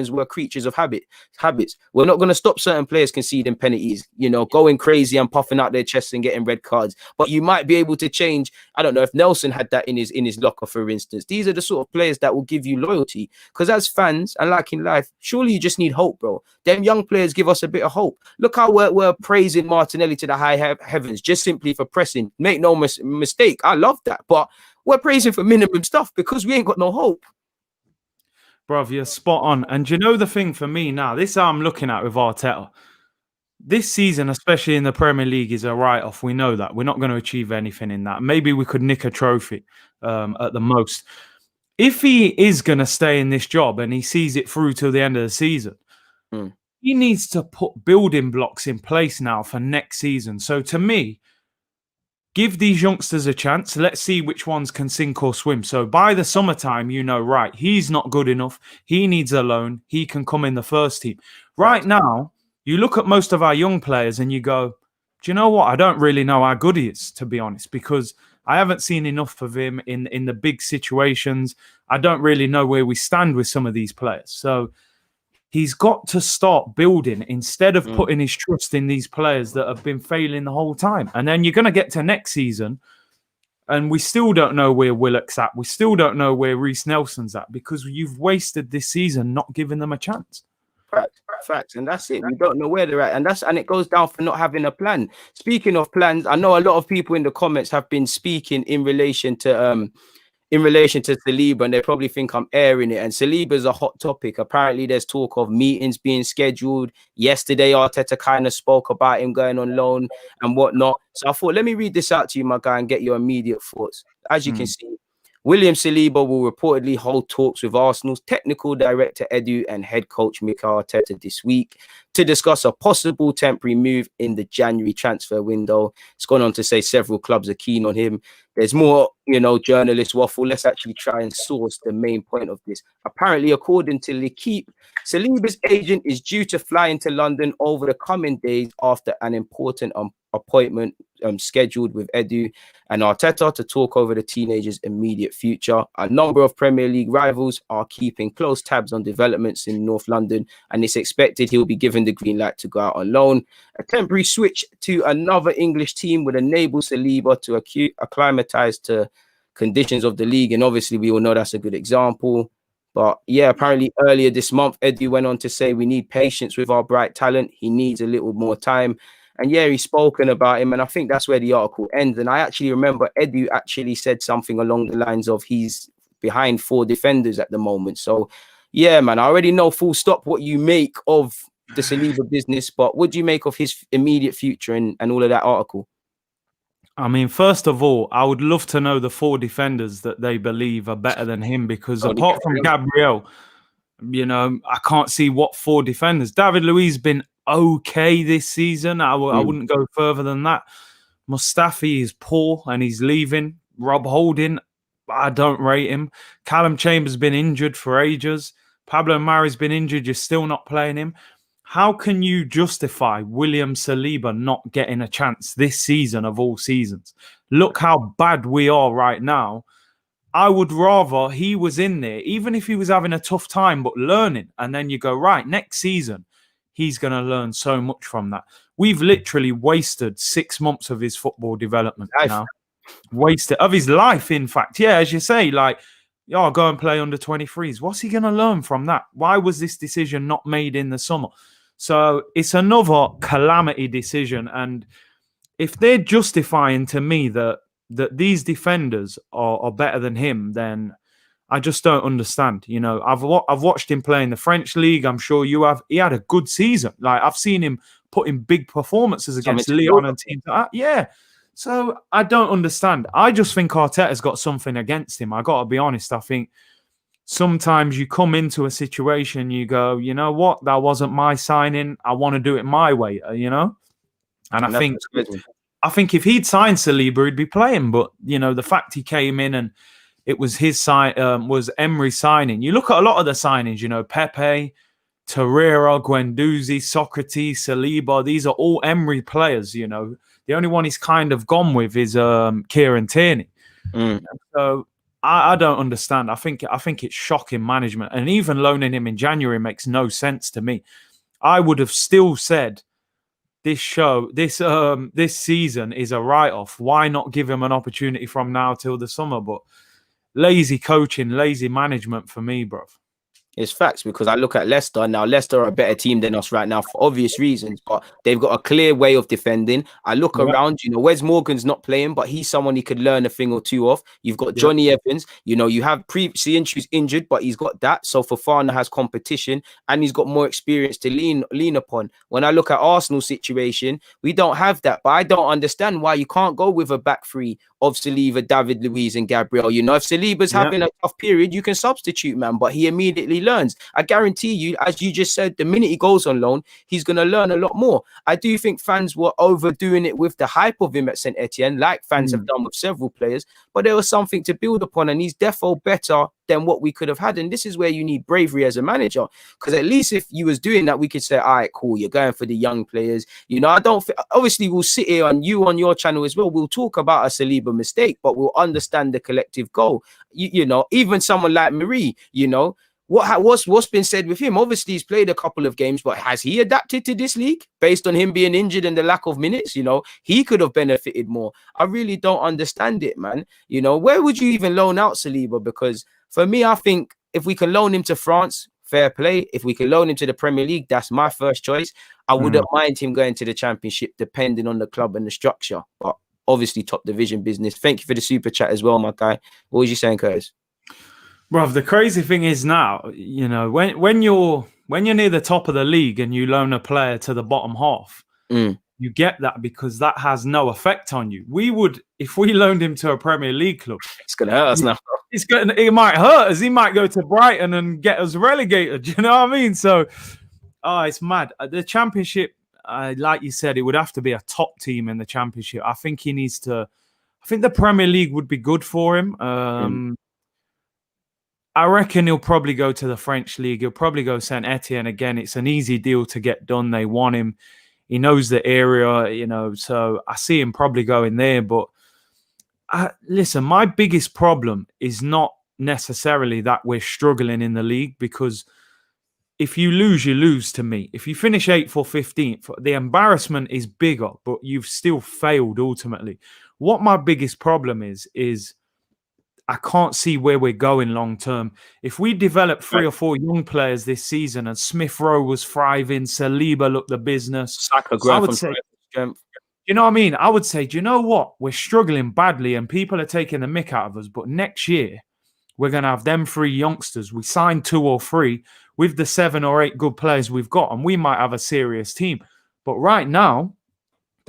we're creatures of habits. We're not going to stop certain players conceding penalties, you know, going crazy and puffing out their chests and getting red cards. But you might be able to change. I don't know if Nelson had that in his locker, for instance. These are the sort of players that will give you loyalty. Because as fans, and like in life, surely you just need hope, bro. Them young players give us a bit of hope. Look how we're praising Martinelli to the high heavens just simply for pressing. Make no mistake, I love that. But we're praising for minimum stuff because we ain't got no hope.
Bruv, you're spot on. And you know the thing for me now, this is how I'm looking at with Arteta. This season, especially in the Premier League, is a write-off. We know that. We're not going to achieve anything in that. Maybe we could nick a trophy at the most. If he is going to stay in this job and he sees it through till the end of the season, he needs to put building blocks in place now for next season. So to me, give these youngsters a chance. Let's see which ones can sink or swim. So by the summertime, you know, right, he's not good enough. He needs a loan. He can come in the first team. Right now, you look at most of our young players and you go, do you know what? I don't really know how good he is, to be honest, because I haven't seen enough of him in the big situations. I don't really know where we stand with some of these players. So he's got to start building instead of putting his trust in these players that have been failing the whole time. And then you're going to get to next season and we still don't know where Willock's at. We still don't know where Reece Nelson's at because you've wasted this season not giving them a chance.
Facts, and that's it. We don't know where they're at, and it goes down for not having a plan. Speaking of plans, I know a lot of people in the comments have been speaking in relation to Saliba, and they probably think I'm airing it. And Saliba is a hot topic. Apparently, there's talk of meetings being scheduled. Yesterday, Arteta kind of spoke about him going on loan and whatnot. So I thought, let me read this out to you, my guy, and get your immediate thoughts. As you can see, William Saliba will reportedly hold talks with Arsenal's technical director Edu and head coach Mikel Arteta this week to discuss a possible temporary move in the January transfer window. It's gone on to say several clubs are keen on him. There's more, journalist waffle. Let's actually try and source the main point of this. Apparently, according to L'Equipe, Saliba's agent is due to fly into London over the coming days after an important appointment scheduled with Edu and Arteta to talk over the teenager's immediate future. A number of Premier League rivals are keeping close tabs on developments in North London, and it's expected he'll be given the green light to go out on loan. A temporary switch to another English team would enable Saliba to acclimatise to conditions of the league, and obviously we all know that's a good example. But yeah, apparently earlier this month, Edu went on to say we need patience with our bright talent. He needs a little more time. And yeah, he's spoken about him, and I think that's where the article ends. And I actually remember Edu actually said something along the lines of he's behind 4 defenders at the moment. So yeah, man, I already know full stop what you make of the Saliba business, but what do you make of his immediate future and all of that article?
I mean, first of all, I would love to know the 4 defenders that they believe are better than him, because apart from Gabriel, I can't see what 4 defenders. David Luiz been okay this season. I wouldn't go further than that. Mustafi is poor and he's leaving. Rob Holding, I don't rate him. Callum Chambers been injured for ages. Pablo Mari's been injured. You're still not playing him. How can you justify William Saliba not getting a chance this season of all seasons? Look how bad we are right now. I would rather he was in there, even if he was having a tough time, but learning. And then you go, right, next season, he's going to learn so much from that. We've literally wasted 6 months of his football development now. Wasted of his life, in fact. Yeah, as you say, like, oh, go and play under 23s. What's he going to learn from that? Why was this decision not made in the summer? So it's another calamity decision. And if they're justifying to me that these defenders are better than him, then I just don't understand. You know, I've watched him play in the French league. I'm sure you have. He had a good season. Like, I've seen him put in big performances against Lyon and teams like that. Yeah. So I don't understand. I just think Arteta's got something against him. I got to be honest. I think sometimes you come into a situation, you go, you know what? That wasn't my signing. I want to do it my way, you know? And I think if he'd signed Saliba, he'd be playing. But, you know, the fact he came in and it was his was Emery signing. You look at a lot of the signings, you know, Pepe, Torreira, Guendouzi, Socrates, Saliba. These are all Emery players, you know. The only one he's kind of gone with is Kieran Tierney. So I don't understand. I think it's shocking management. And even loaning him in January makes no sense to me. I would have still said this season is a write-off. Why not give him an opportunity from now till the summer? But lazy coaching, lazy management for me, bruv.
It's facts, because I look at Leicester now. Leicester are a better team than us right now for obvious reasons, but they've got a clear way of defending. I look around, you know, Wes Morgan's not playing, but he's someone he could learn a thing or two off. You've got Johnny Evans, you know, you have previously injured, but he's got that. So Fofana has competition and he's got more experience to lean upon. When I look at Arsenal's situation, we don't have that, but I don't understand why you can't go with a back three of Saliba, David Luiz and Gabriel. You know, if Saliba's having a tough period, you can substitute, man, but he immediately learns. I guarantee you, as you just said, the minute he goes on loan, he's going to learn a lot more. I do think fans were overdoing it with the hype of him at St. Etienne, like fans have done with several players, but there was something to build upon, and he's defo better than what we could have had. And this is where you need bravery as a manager, because at least if you was doing that, we could say, all right, cool, you're going for the young players. You know, I don't obviously we'll sit here on your channel as well, we'll talk about a Saliba mistake, but we'll understand the collective goal. You know, even someone like Marie, you know, what's been said with him? Obviously, he's played a couple of games, but has he adapted to this league based on him being injured and the lack of minutes? You know, he could have benefited more. I really don't understand it, man. You know, where would you even loan out Saliba? Because for me, I think if we can loan him to France, fair play. If we can loan him to the Premier League, that's my first choice. I wouldn't mind him going to the Championship, depending on the club and the structure. But obviously, top division business. Thank you for the super chat as well, my guy. What was you saying, Curtis?
Bro, the crazy thing is now, you know, when you're near the top of the league and you loan a player to the bottom half, you get that because that has no effect on you. We would, if we loaned him to a Premier League club,
it's gonna hurt us now.
It might hurt us. He might go to Brighton and get us relegated. You know what I mean? So, it's mad. The Championship, like you said, it would have to be a top team in the Championship. I think he needs to. I think the Premier League would be good for him. I reckon he'll probably go to the French league. He'll probably go St. Etienne again. It's an easy deal to get done. They want him. He knows the area, you know, so I see him probably going there. But listen, my biggest problem is not necessarily that we're struggling in the league, because if you lose to me. If you finish 8th or 15th, the embarrassment is bigger, but you've still failed ultimately. What my biggest problem is I can't see where we're going long term. If we develop 3 or 4 young players this season and Smith Rowe was thriving, Saliba looked the business, I would say, you know what I mean? I would say, do you know what? We're struggling badly and people are taking the mick out of us. But next year, we're going to have them 3 youngsters. We signed 2 or 3 with the 7 or 8 good players we've got, and we might have a serious team. But right now,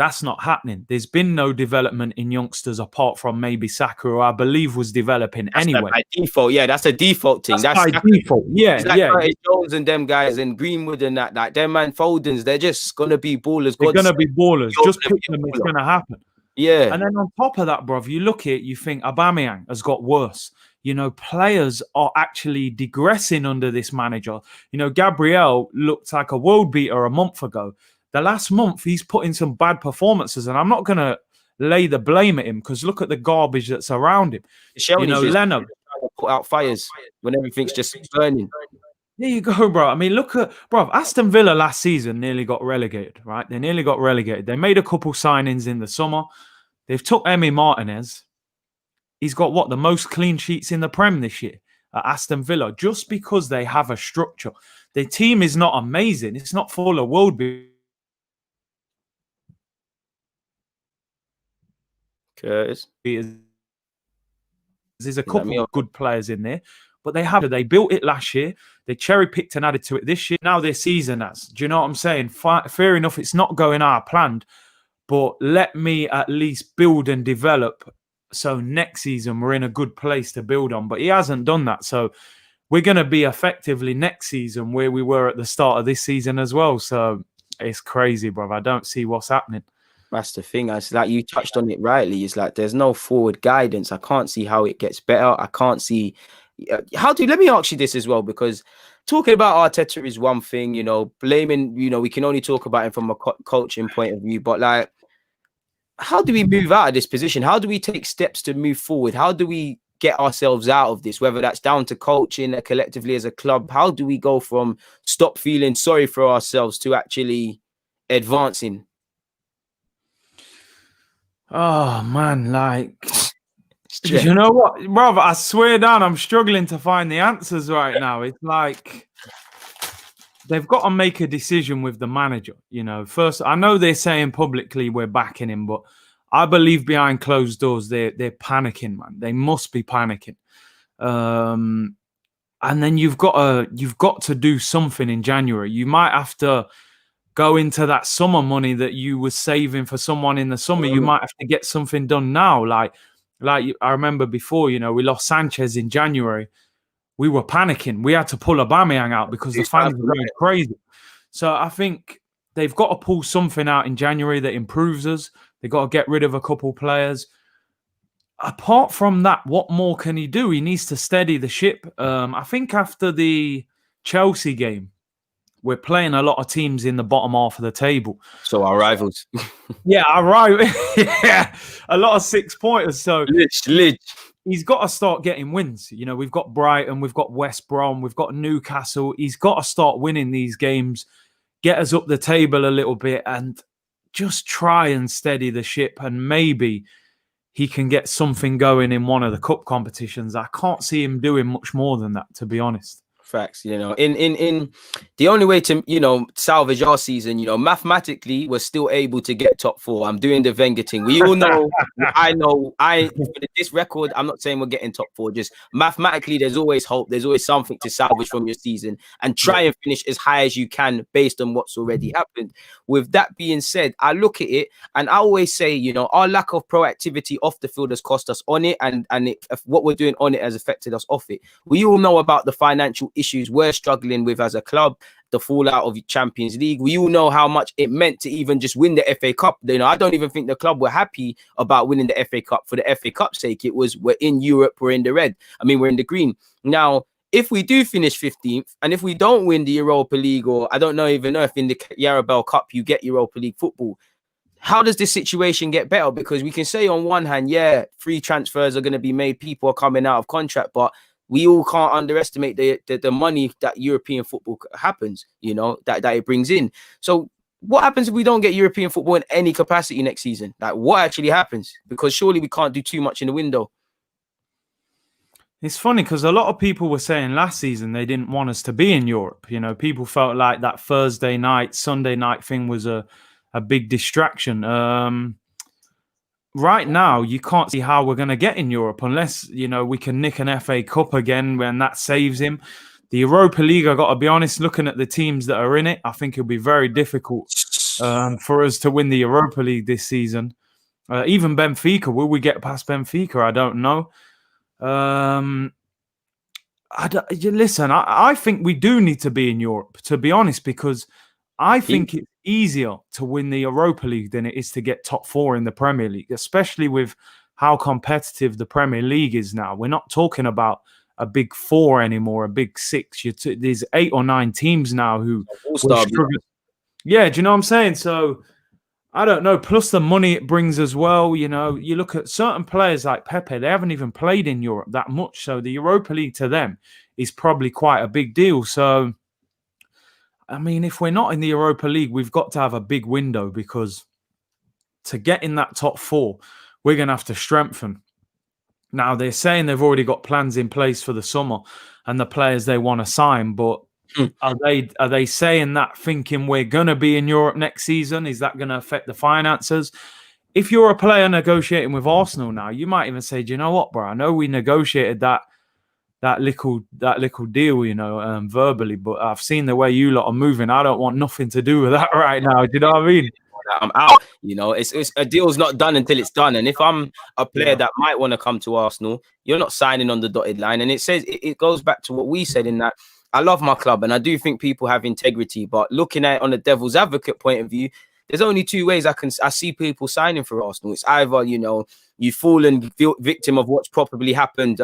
That's not happening. There's been no development in youngsters apart from maybe Saka, who I believe was developing anyway.
By default, yeah, that's a default thing.
That's by default. Yeah,
it's like Curtis Jones and them guys and Greenwood and that, like them man Foldens, they're just gonna be ballers.
They're gonna be ballers. Just pick them, it's gonna happen.
Yeah.
And then on top of that, bruv, you look at it, you think Aubameyang has got worse. You know, players are actually digressing under this manager. You know, Gabriel looked like a world beater a month ago. The last month, he's put in some bad performances, and I'm not going to lay the blame at him because look at the garbage that's around him. You know, Leonard
put out fires when everything's just burning.
There you go, bro. I mean, look at, bro, Aston Villa last season nearly got relegated, right? They nearly got relegated. They made a couple signings in the summer. They've took Emi Martinez. He's got, what, the most clean sheets in the Prem this year at Aston Villa, just because they have a structure. Their team is not amazing. It's not full of world beaters.
Curtis.
There's a couple of good players in there, but they built it last year. They cherry picked and added to it this year. Now their season has. Do you know what I'm saying? Fair enough, it's not going how planned, but let me at least build and develop so next season we're in a good place to build on. But he hasn't done that. So we're going to be effectively next season where we were at the start of this season as well. So it's crazy, bro. I don't see what's happening.
That's the thing. It's like you touched on it rightly. It's like there's no forward guidance. I can't see how it gets better. I can't see let me ask you this as well, because talking about Arteta is one thing, you know, blaming, you know, we can only talk about him from a coaching point of view, but like, how do we move out of this position? How do we take steps to move forward? How do we get ourselves out of this, whether that's down to coaching collectively as a club? How do we go from stop feeling sorry for ourselves to actually advancing?
Oh man, like, you know what, brother? I swear down, I'm struggling to find the answers right now. It's like they've got to make a decision with the manager. You know, first, I know they're saying publicly we're backing him, but I believe behind closed doors they're panicking, man. They must be panicking. And then you've got to do something in January. You might have to go into that summer money that you were saving for someone in the summer. You might have to get something done now. Like I remember before, you know, we lost Sanchez in January. We were panicking. We had to pull Aubameyang out because the fans were going crazy. So I think they've got to pull something out in January that improves us. They've got to get rid of a couple players. Apart from that, what more can he do? He needs to steady the ship. I think after the Chelsea game, we're playing a lot of teams in the bottom half of the table.
So our rivals.
Yeah, our rivals. Yeah, a lot of 6-pointers. So he's got to start getting wins. You know, we've got Brighton, we've got West Brom, we've got Newcastle. He's got to start winning these games, get us up the table a little bit, and just try and steady the ship. And maybe he can get something going in one of the cup competitions. I can't see him doing much more than that, to be honest.
Facts, you know, in the only way to, you know, salvage our season, you know, mathematically we're still able to get top 4. I'm doing the Wenger thing. We all know, this record, I'm not saying we're getting top 4, just mathematically there's always hope, there's always something to salvage from your season and try and finish as high as you can based on what's already happened. With that being said, I look at it and I always say, you know, our lack of proactivity off the field has cost us on it, and what we're doing on it has affected us off it. We all know about the financial issues we're struggling with as a club, the fallout of Champions League. We all know how much it meant to even just win the FA Cup. You know, I don't even think the club were happy about winning the FA Cup for the FA Cup's sake. It was, we're in Europe, we're in the red. I mean, we're in the green. Now, if we do finish 15th and if we don't win the Europa League, or I don't even know if in the Yarabel Cup you get Europa League football, how does this situation get better? Because we can say on one hand, yeah, free transfers are going to be made, people are coming out of contract, but we all can't underestimate the money that European football happens, you know, that it brings in. So what happens if we don't get European football in any capacity next season? Like, what actually happens? Because surely we can't do too much in the window.
It's funny because a lot of people were saying last season they didn't want us to be in Europe. You know, people felt like that Thursday night, Sunday night thing was a big distraction. Right now, you can't see how we're going to get in Europe unless, you know, we can nick an FA Cup again when that saves him. The Europa League, I got to be honest, looking at the teams that are in it, I think it'll be very difficult for us to win the Europa League this season. Even Benfica, will we get past Benfica? I don't know. Listen, I think we do need to be in Europe, to be honest, because I think it's easier to win the Europa League than it is to get top 4 in the Premier League, especially with how competitive the Premier League is now. We're not talking about a big 4 anymore, a big 6. There's 8 or 9 teams now who will struggle. Yeah, do you know what I'm saying? So I don't know. Plus the money it brings as well. You know, you look at certain players like Pepe, they haven't even played in Europe that much. So the Europa League to them is probably quite a big deal. So, I mean, if we're not in the Europa League, we've got to have a big window, because to get in that top 4, we're going to have to strengthen. Now, they're saying they've already got plans in place for the summer and the players they want to sign, but are they saying that thinking we're going to be in Europe next season? Is that going to affect the finances? If you're a player negotiating with Arsenal now, you might even say, do you know what, bro? I know we negotiated that little deal, you know, verbally, but I've seen the way you lot are moving. I don't want nothing to do with that right now. Do you know what I mean?
I'm out. You know, it's a deal's not done until it's done. And if I'm a player that might want to come to Arsenal, you're not signing on the dotted line. And it goes back to what we said, in that I love my club and I do think people have integrity. But looking at it on the devil's advocate point of view, there's only 2 ways I see people signing for Arsenal. It's either, you know, you've fallen victim of what's probably happened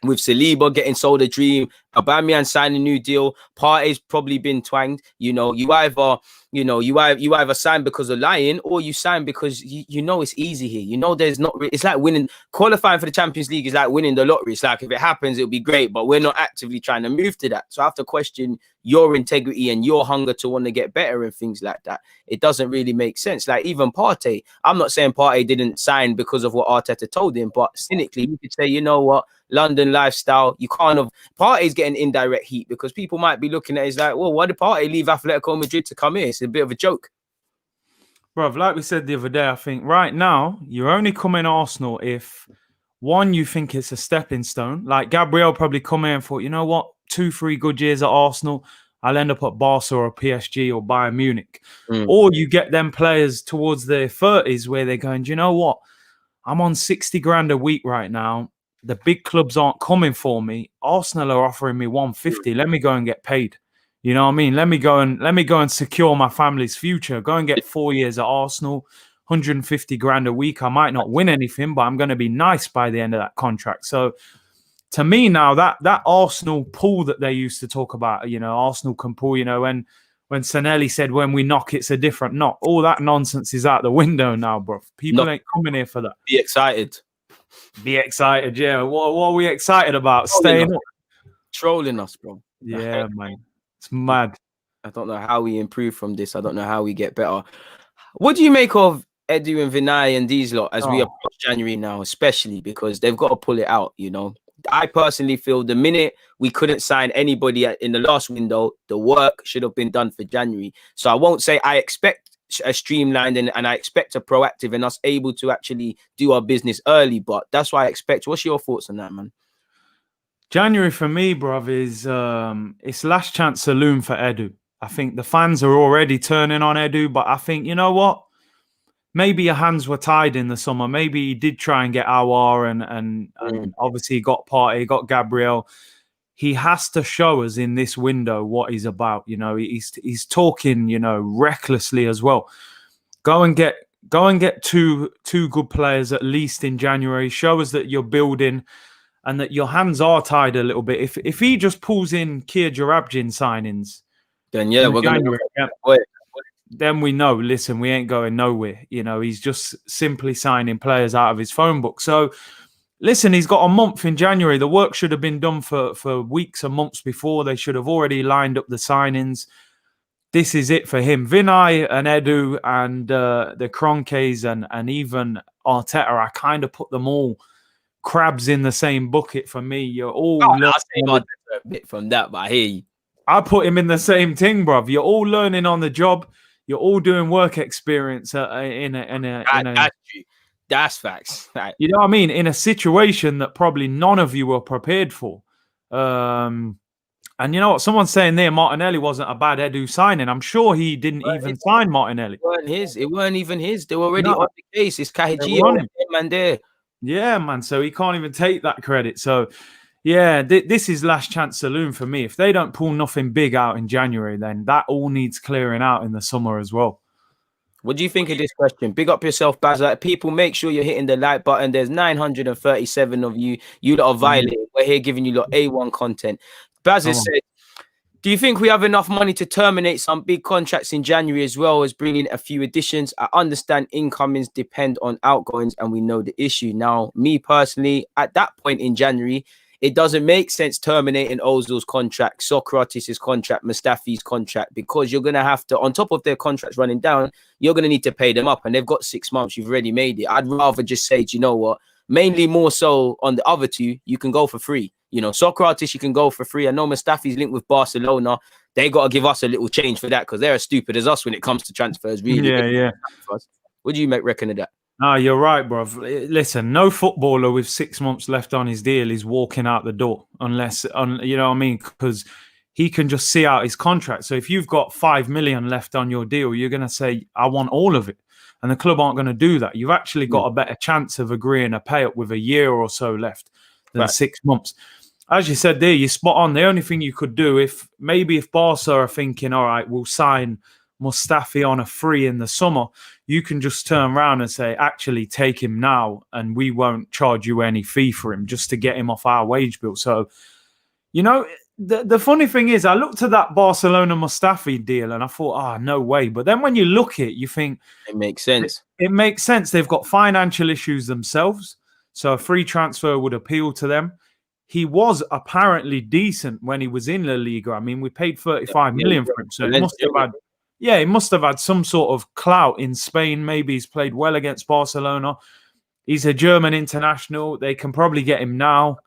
with Saliba getting sold a dream, Aubameyang signing a new deal, Partey's probably been twanged. You know, you either sign because of lying, or you sign because you know it's easy here. You know, there's not. It's like winning, qualifying for the Champions League is like winning the lottery. It's like, if it happens, it'll be great, but we're not actively trying to move to that. So I have to question your integrity and your hunger to want to get better and things like that. It doesn't really make sense. Like even Partey, I'm not saying Partey didn't sign because of what Arteta told him, but cynically, you could say, you know what, London lifestyle, you kind of, Partey's getting indirect heat because people might be looking at it as like, well, why did Partey leave Atletico Madrid to come here? It's a bit of a joke.
Bruv, like we said the other day, I think right now, you're only coming Arsenal if, one, you think it's a stepping stone. Like Gabriel probably come here and thought, you know what, 2-3 good years at Arsenal, I'll end up at Barca or PSG or Bayern Munich. Or you get them players towards their 30s where they're going, do you know what, I'm on 60 grand a week right now. The big clubs aren't coming for me. Arsenal are offering me 150. Let me go and get paid. You know what I mean? Let me go and secure my family's future. Go and get 4 years at Arsenal, 150 grand a week. I might not win anything, but I'm going to be nice by the end of that contract. So to me now, that Arsenal pull that they used to talk about, you know, Arsenal can pull, you know, when Sanelli said, when we knock, it's a different knock. All that nonsense is out the window now, bro. People ain't coming here for that.
Be excited.
Be excited, yeah. What are we excited about? Staying up.
Trolling us, bro.
Yeah, man. It's mad.
I don't know how we improve from this. I don't know how we get better. What do you make of Edu and Vinay and these lot as we approach January now, especially because they've got to pull it out, you know? I personally feel the minute we couldn't sign anybody in the last window, the work should have been done for January. So I won't say I expect a streamlined and I expect a proactive and us able to actually do our business early, but that's what I expect. What's your thoughts on that, man?
January for me, bruv, is it's last chance saloon for Edu. I think the fans are already turning on Edu, but I think, you know what? Maybe your hands were tied in the summer. Maybe he did try and get Aouar and obviously got Partey, got Gabriel. He has to show us in this window what he's about. You know, he's talking, you know, recklessly as well. Go and get two good players at least in January. Show us that you're building and that your hands are tied a little bit. If he just pulls in Kia Jarabjin signings,
then yeah, we're going to.
Then we know, listen, we ain't going nowhere. You know, he's just simply signing players out of his phone book. So, listen, he's got a month in January. The work should have been done for weeks and months before. They should have already lined up the signings. This is it for him. Vinay and Edu and the Kroenkes and even Arteta, I kind of put them all crabs in the same bucket for me. You're all...
I'll say a bit from that, but I hear you.
I put him in the same thing, bruv. You're all learning on the job. You're all doing work experience
That's facts. Right.
You know what I mean? In a situation that probably none of you were prepared for. And you know what? Someone's saying there Martinelli wasn't a bad Edu signing. I'm sure he didn't even sign Martinelli.
It weren't even his. They were already
No,
on the case. It's
they
Kahiji
were on him.
man there.
Yeah, man. So he can't even take that credit. So, yeah, this is last chance saloon for me. If they don't pull nothing big out in January, then that all needs clearing out in the summer as well.
What do you think of this question? Big up yourself, Baz. Like, people, make sure you're hitting the like button. There's 937 of you. You lot are violating. We're here giving you lot A1 content. Baz has said, do you think we have enough money to terminate some big contracts in January as well as bring in a few additions? I understand incomings depend on outgoings and we know the issue. Now, me personally, at that point in January, it doesn't make sense terminating Ozil's contract, Socrates' contract, Mustafi's contract, because you're going to have to, on top of their contracts running down, you're going to need to pay them up. And they've got 6 months. You've already made it. I'd rather just say, do you know what? Mainly more so on the other two, you can go for free. You know, Socrates, you can go for free. I know Mustafi's linked with Barcelona. They got to give us a little change for that because they're as stupid as us when it comes to transfers, really.
Yeah.
What do you reckon of that?
No, you're right, bro. Listen, no footballer with 6 months left on his deal is walking out the door unless, you know what I mean? Because he can just see out his contract. So if you've got 5 million left on your deal, you're going to say, I want all of it. And the club aren't going to do that. You've actually got a better chance of agreeing a payout with a year or so left than 6 months. As you said there, you're spot on. The only thing you could do, if Barca are thinking, all right, we'll sign Mustafi on a free in the summer, you can just turn around and say, actually, take him now and we won't charge you any fee for him just to get him off our wage bill. So, you know, the funny thing is, I looked at that Barcelona Mustafi deal and I thought, no way. But then when you look at it, you think
it makes sense.
It makes sense. They've got financial issues themselves. So a free transfer would appeal to them. He was apparently decent when he was in La Liga. I mean, we paid 35 million for him. So he must have had some sort of clout in Spain. Maybe he's played well against Barcelona. He's a German international. They can probably get him now.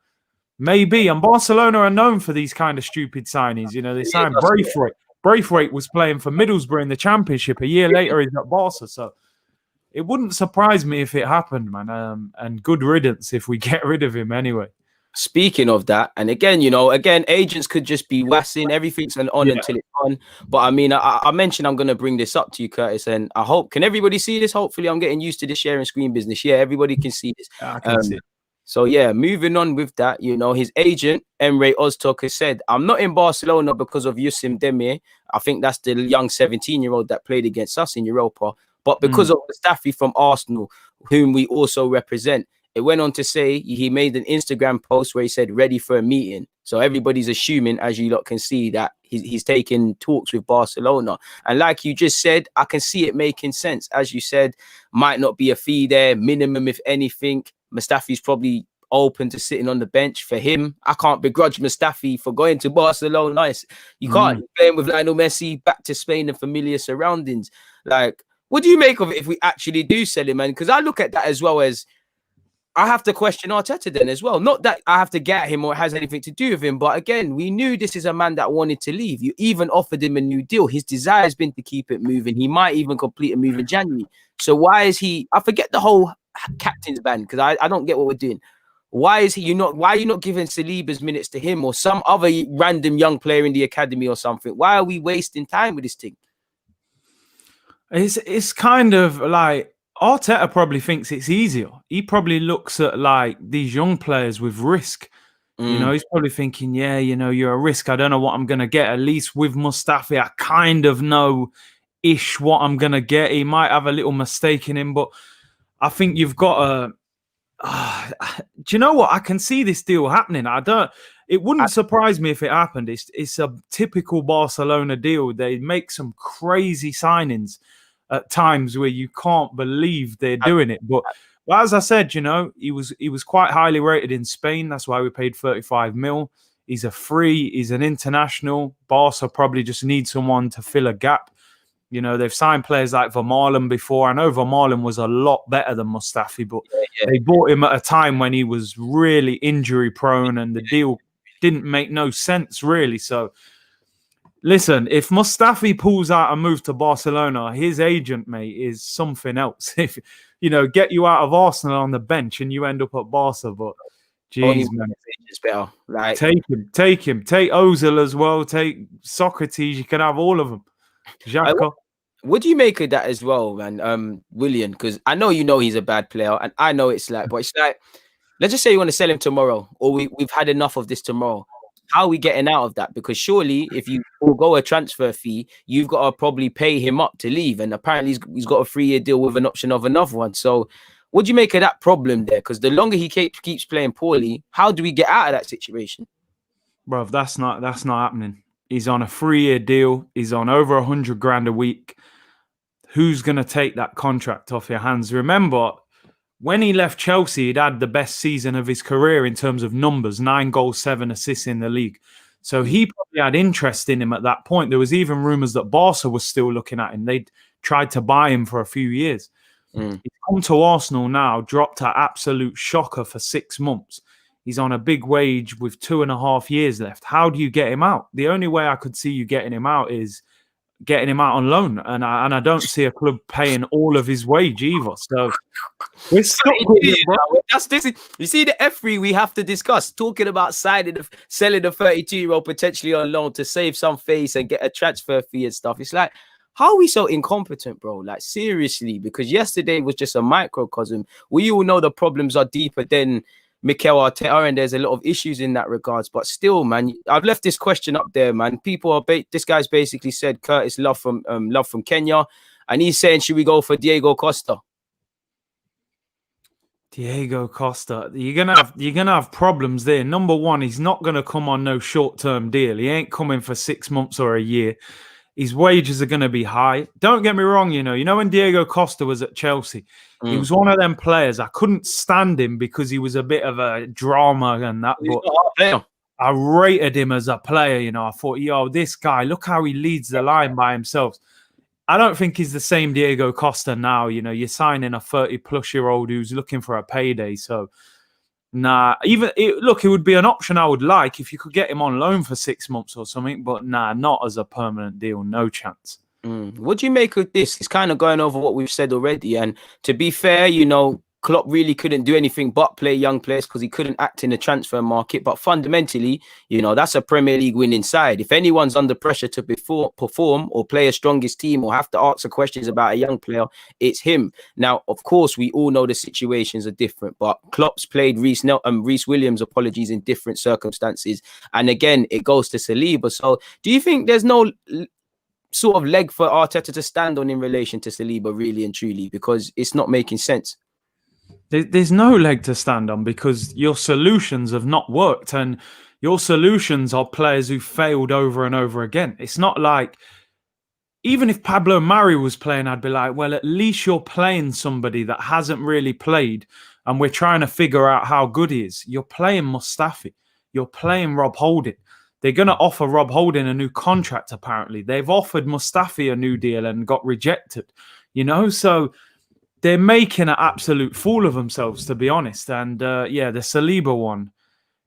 Maybe. And Barcelona are known for these kind of stupid signings. You know, they signed Braithwaite. Braithwaite was playing for Middlesbrough in the Championship. A year later, he's at Barca. So it wouldn't surprise me if it happened, man. And good riddance if we get rid of him anyway.
Speaking of that, and again, agents could just be wassing. Everything's on until it's on. But I mean, I mentioned I'm going to bring this up to you, Curtis, and I hope, can everybody see this? Hopefully, I'm getting used to the sharing screen business. Yeah, everybody can see this.
I can see it.
So, yeah, moving on with that, his agent, Emre Oztok, has said, I'm not in Barcelona because of Youssef Demir. I think that's the young 17-year-old that played against us in Europa. But because of Mustafi from Arsenal, whom we also represent. It went on to say he made an Instagram post where he said, ready for a meeting. So everybody's assuming, as you lot can see, that he's taking talks with Barcelona. And like you just said, I can see it making sense. As you said, might not be a fee there, minimum, if anything. Mustafi's probably open to sitting on the bench. For him, I can't begrudge Mustafi for going to Barcelona. You can't. You're playing with Lionel Messi, back to Spain and familiar surroundings. Like, what do you make of it if we actually do sell him, man? Because I look at that as well as, I have to question Arteta then as well. Not that I have to get him or it has anything to do with him, but again, we knew this is a man that wanted to leave. You even offered him a new deal. His desire has been to keep it moving. He might even complete a move in January. So why is he? I forget the whole captain's ban because I don't get what we're doing. Why are you not giving Saliba's minutes to him or some other random young player in the academy or something? Why are we wasting time with this thing?
It's kind of like, Arteta probably thinks it's easier. He probably looks at like these young players with risk. He's probably thinking, you're a risk. I don't know what I'm going to get. At least with Mustafi, I kind of know ish what I'm going to get. He might have a little mistake in him, but I think you've got do you know what? I can see this deal happening. It wouldn't surprise me if it happened. It's a typical Barcelona deal. They make some crazy signings at times where you can't believe they're doing it. But as I said, he was quite highly rated in Spain. That's why we paid 35 mil. He's a free. He's an international. Barca probably just need someone to fill a gap. They've signed players like Vermaelen before. I know Vermaelen was a lot better than Mustafi, but they bought him at a time when he was really injury prone and the deal didn't make no sense, really. So, listen, if Mustafi pulls out and moves to Barcelona, his agent, mate, is something else. If, get you out of Arsenal on the bench and you end up at Barca. But Jeez, man.
It's better. Like,
Take him. Take Ozil as well. Take Socrates. You can have all of them. Xhaka.
what do you make of that as well, man? William, because I know he's a bad player, and I know it's like, let's just say you want to sell him tomorrow, or we've had enough of this tomorrow. How are we getting out of that? Because surely, if you forego a transfer fee, you've got to probably pay him up to leave, and apparently he's got a 3-year deal with an option of another one. So, what do you make of that problem there? Because the longer he keeps playing poorly, how do we get out of that situation?
Bro, that's not happening. He's on a 3-year deal. He's on over 100 grand a week. Who's going to take that contract off your hands? Remember, when he left Chelsea, he'd had the best season of his career in terms of numbers, 9 goals, 7 assists in the league. So he probably had interest in him at that point. There was even rumours that Barca was still looking at him. They'd tried to buy him for a few years. He's come to Arsenal now, dropped an absolute shocker for 6 months. He's on a big wage with 2.5 years left. How do you get him out? The only way I could see you getting him out is getting him out on loan. And I don't see a club paying all of his wage either. So we're stuck with it, bro.
You see the F3 we have to discuss, talking about selling the 32-year-old potentially on loan to save some face and get a transfer fee and stuff. It's like, how are we so incompetent, bro? Like, seriously, because yesterday was just a microcosm. We all know the problems are deeper than Mikel Arteta, and there's a lot of issues in that regards. But still, man, I've left this question up there, man. People are this guy's basically said Curtis Love from Kenya, and he's saying, should we go for Diego Costa?
Diego Costa, you're gonna have problems there. Number one, he's not gonna come on no short-term deal. He ain't coming for 6 months or a year. His wages are gonna be high. Don't get me wrong, you know when Diego Costa was at Chelsea, he was one of them players. I couldn't stand him because he was a bit of a drama and that. But I rated him as a player. I thought, yo, this guy, look how he leads the line by himself. I don't think he's the same Diego Costa now. You're signing a 30-plus-year-old who's looking for a payday. So, nah. It would be an option I would like if you could get him on loan for 6 months or something. But nah, not as a permanent deal. No chance.
What do you make of this? It's kind of going over what we've said already. And to be fair, Klopp really couldn't do anything but play young players because he couldn't act in the transfer market. But fundamentally, that's a Premier League winning side. If anyone's under pressure to perform or play a strongest team or have to answer questions about a young player, it's him. Now, of course, we all know the situations are different, but Klopp's played Reece Williams, in different circumstances. And again, it goes to Saliba. So do you think there's no sort of leg for Arteta to stand on in relation to Saliba, really and truly, because it's not making sense?
There's no leg to stand on because your solutions have not worked, and your solutions are players who failed over and over again. It's not like, even if Pablo Mari was playing, I'd be like, well, at least you're playing somebody that hasn't really played and we're trying to figure out how good he is. You're playing Mustafi. You're playing Rob Holding. They're going to offer Rob Holding a new contract, apparently. They've offered Mustafi a new deal and got rejected, so they're making an absolute fool of themselves, to be honest. And the Saliba one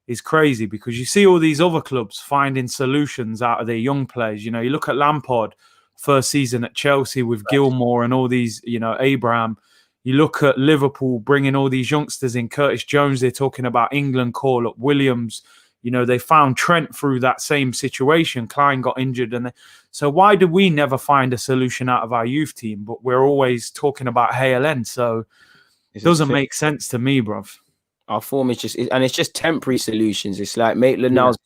is crazy because you see all these other clubs finding solutions out of their young players. You look at Lampard, first season at Chelsea with Gilmore and all these, Abraham. You look at Liverpool bringing all these youngsters in. Curtis Jones, they're talking about England call-up. Williams, they found Trent through that same situation. Klein got injured. So why do we never find a solution out of our youth team? But we're always talking about HLN. So it doesn't make sense to me, bruv.
Our form is it's just temporary solutions. It's like Maitland-Niles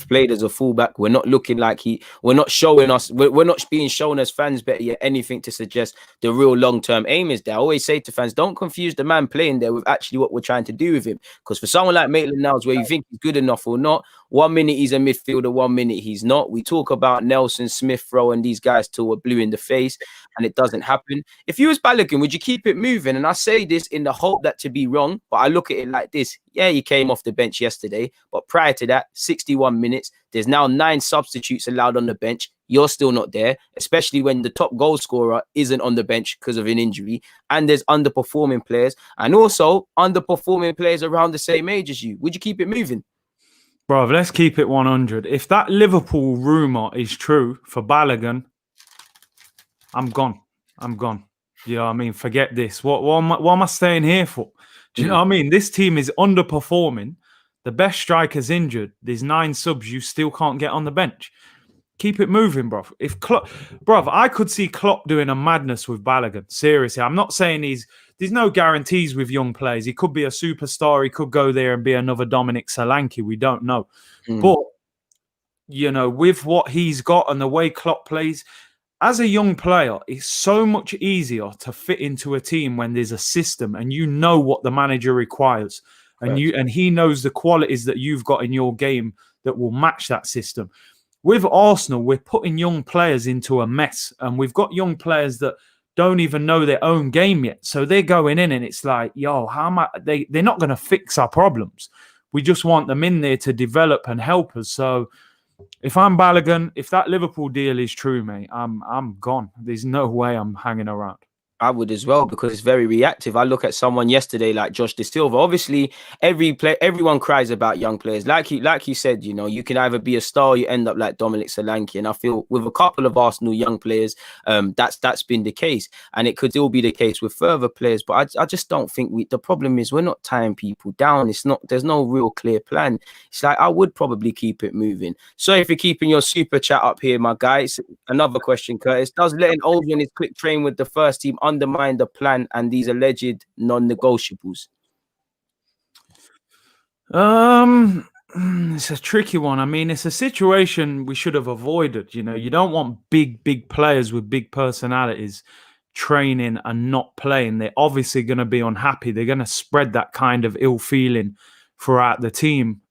played as a fullback. We're not looking like we're not being shown as fans better yet anything to suggest the real long-term aim is there. I always say to fans, don't confuse the man playing there with actually what we're trying to do with him. Because for someone like Maitland-Niles, where you think he's good enough or not, 1 minute he's a midfielder, 1 minute he's not. We talk about Nelson, Smith Rowe, and these guys till we're blue in the face, and it doesn't happen. If you was Balogun, would you keep it moving? And I say this in the hope that to be wrong, but I look at it like this. Yeah, he came off the bench yesterday, but prior to that, 61 minutes. There's now 9 substitutes allowed on the bench. You're still not there, especially when the top goal scorer isn't on the bench because of an injury. And there's underperforming players, and also underperforming players around the same age as you. Would you keep it moving?
Bro, let's keep it 100. If that Liverpool rumour is true for Balogun, I'm gone. You know what I mean? Forget this. What am I staying here for? Do you know what I mean? This team is underperforming. The best striker's injured. There's 9 subs. You still can't get on the bench. Keep it moving, bro. I could see Klopp doing a madness with Balogun. Seriously, I'm not saying there's no guarantees with young players. He could be a superstar. He could go there and be another Dominic Solanke. We don't know. But, with what he's got and the way Klopp plays, as a young player, it's so much easier to fit into a team when there's a system and you know what the manager requires. And he knows the qualities that you've got in your game that will match that system. With Arsenal, we're putting young players into a mess, and we've got young players that don't even know their own game yet. So they're going in, and it's like, yo, how am I? They're not going to fix our problems. We just want them in there to develop and help us. So if I'm Balogun, if that Liverpool deal is true, mate, I'm gone. There's no way I'm hanging around.
I would as well, because it's very reactive. I look at someone yesterday like Josh De Silva. Obviously, everyone cries about young players. Like you said, you can either be a star or you end up like Dominic Solanke. And I feel with a couple of Arsenal young players, that's been the case. And it could still be the case with further players. But I just don't think the problem is we're not tying people down. There's no real clear plan. It's like I would probably keep it moving. Sorry for keeping your super chat up here, my guys. Another question, Curtis. Does letting Ollie and his quick train with the first team undermine the plan and these alleged non-negotiables?
It's a tricky one. I mean, it's a situation we should have avoided. You don't want big players with big personalities training and not playing. They're obviously going to be unhappy. They're going to spread that kind of ill feeling throughout the team.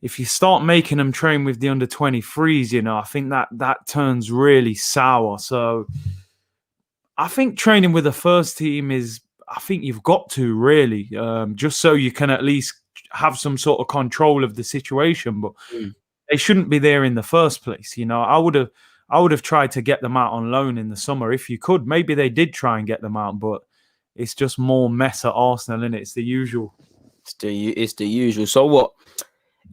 If you start making them train with the under-23s, I think that turns really sour. So I think training with the first team I think you've got to really, just so you can at least have some sort of control of the situation. But they shouldn't be there in the first place. I would have tried to get them out on loan in the summer if you could. Maybe they did try and get them out, but it's just more mess at Arsenal, and it's the usual.
It's the usual. So what?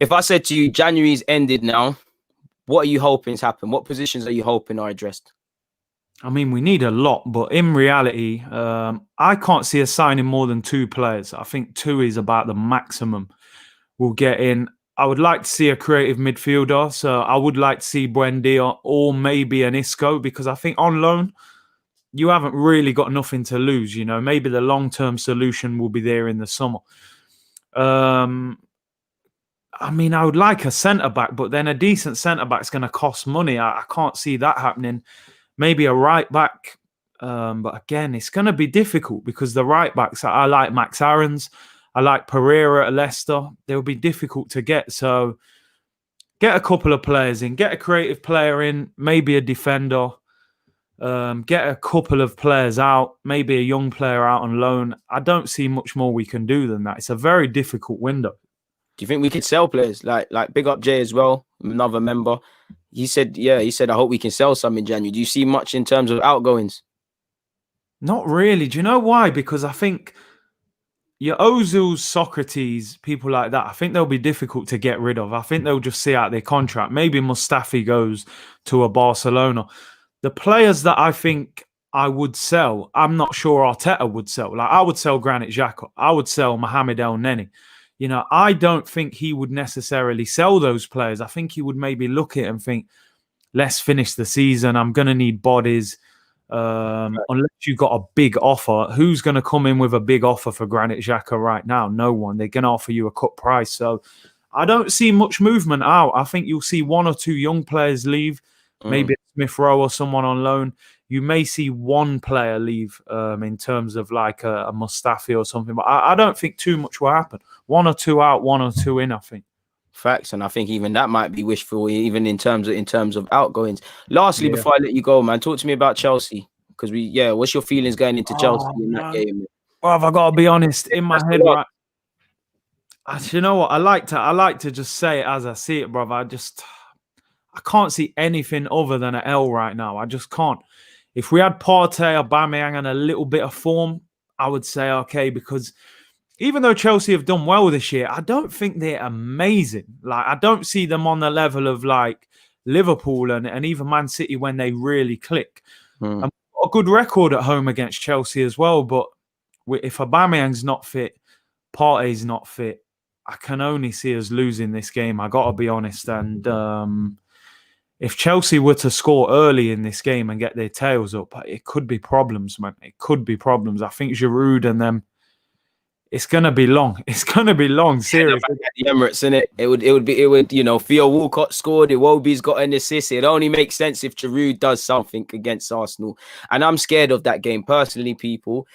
If I said to you, January's ended now, what are you hoping has happened? What positions are you hoping are addressed?
I mean, we need a lot, but in reality, I can't see us signing more than 2 players. I think 2 is about the maximum we'll get in. I would like to see a creative midfielder, so I would like to see Buendia or maybe an Isco, because I think on loan, you haven't really got nothing to lose. Maybe the long-term solution will be there in the summer. I mean, I would like a centre-back, but then a decent centre-back is going to cost money. I can't see that happening. Maybe a right-back, but again, it's going to be difficult because the right-backs, I like Max Aarons, I like Pereira at Leicester. They'll be difficult to get. So get a couple of players in, get a creative player in, maybe a defender, get a couple of players out, maybe a young player out on loan. I don't see much more we can do than that. It's a very difficult window.
Do you think we could sell players like big up Jay as well, another member? He said, I hope we can sell some in January. Do you see much in terms of outgoings?
Not really. Do you know why? Because I think your Ozils, Socrates, people like that, I think they'll be difficult to get rid of. I think they'll just see out their contract. Maybe Mustafi goes to a Barcelona. The players that I think I would sell, I'm not sure Arteta would sell. Like I would sell Granit Xhaka. I would sell Mohamed El Neni. I don't think he would necessarily sell those players. I think he would maybe look at it and think, let's finish the season. I'm going to need bodies. Unless you've got a big offer. Who's going to come in with a big offer for Granit Xhaka right now? No one. They're going to offer you a cut price. So I don't see much movement out. I think you'll see 1 or 2 young players leave. Maybe Smith Rowe or someone on loan. You may see 1 player leave in terms of like a Mustafi or something. But I don't think too much will happen. 1 or 2 out, 1 or 2 in, I think.
Facts, and I think even that might be wishful, even in terms of outgoings. Lastly, before I let you go, man, talk to me about Chelsea, because what's your feelings going into Chelsea in that game?
Well, have I got to be honest, in my head, right? You know what? I like to just say it as I see it, brother. I can't see anything other than an L right now. I just can't. If we had Partey, Aubameyang, and a little bit of form, I would say okay, because even though Chelsea have done well this year, I don't think they're amazing. Like, I don't see them on the level of like Liverpool and even Man City when they really click. And we've got a good record at home against Chelsea as well. But if Aubameyang's not fit, Partey's not fit, I can only see us losing this game. I got to be honest. And if Chelsea were to score early in this game and get their tails up, it could be problems, man. It could be problems. I think Giroud and them. It's gonna be long. It's gonna be long. Seriously,
the Emirates, innit? It would. You know, Theo Walcott scored. Iwobi's got an assist. It only makes sense if Giroud does something against Arsenal. And I'm scared of that game personally, people.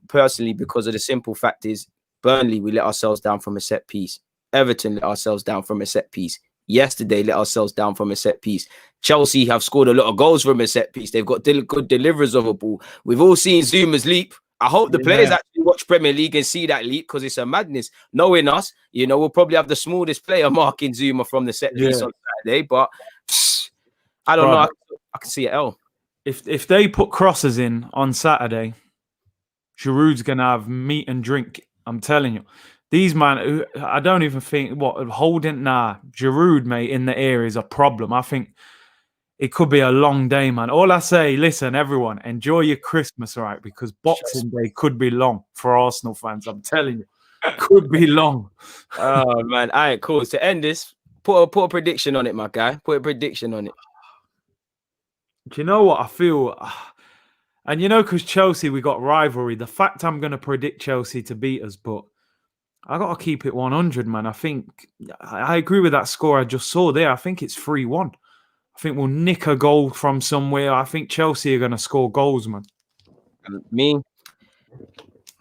Personally, because of the simple fact is, Burnley, we let ourselves down from a set piece. Everton let ourselves down from a set piece. Yesterday, let ourselves down from a set piece. Chelsea have scored a lot of goals from a set piece. They've got good deliverers of a ball. We've all seen Zuma's leap. I hope the players actually watch Premier League and see that leap, because it's a madness. Knowing us, you know, we'll probably have the smallest player marking Zuma from the set piece on Saturday. But I don't know. I can see it.
If they put crosses in on Saturday, Giroud's gonna have meat and drink. I'm telling you. These man, I don't even think Giroud, mate, in the air is a problem. I think it could be a long day, man. All I say, listen, everyone, enjoy your Christmas, all right? Because Boxing Day could be long for Arsenal fans. I'm telling you, could be long.
Oh man, all right, cool. To end this, put a prediction on it, my guy. Put a prediction on it.
Do you know what I feel? And you know, because Chelsea, we got rivalry. The fact I'm going to predict Chelsea to beat us, but I got to keep it 100, man. I think I agree with that score I just saw there. I think it's 3-1. I think we'll nick a goal from somewhere. I think Chelsea are going to score goals, man.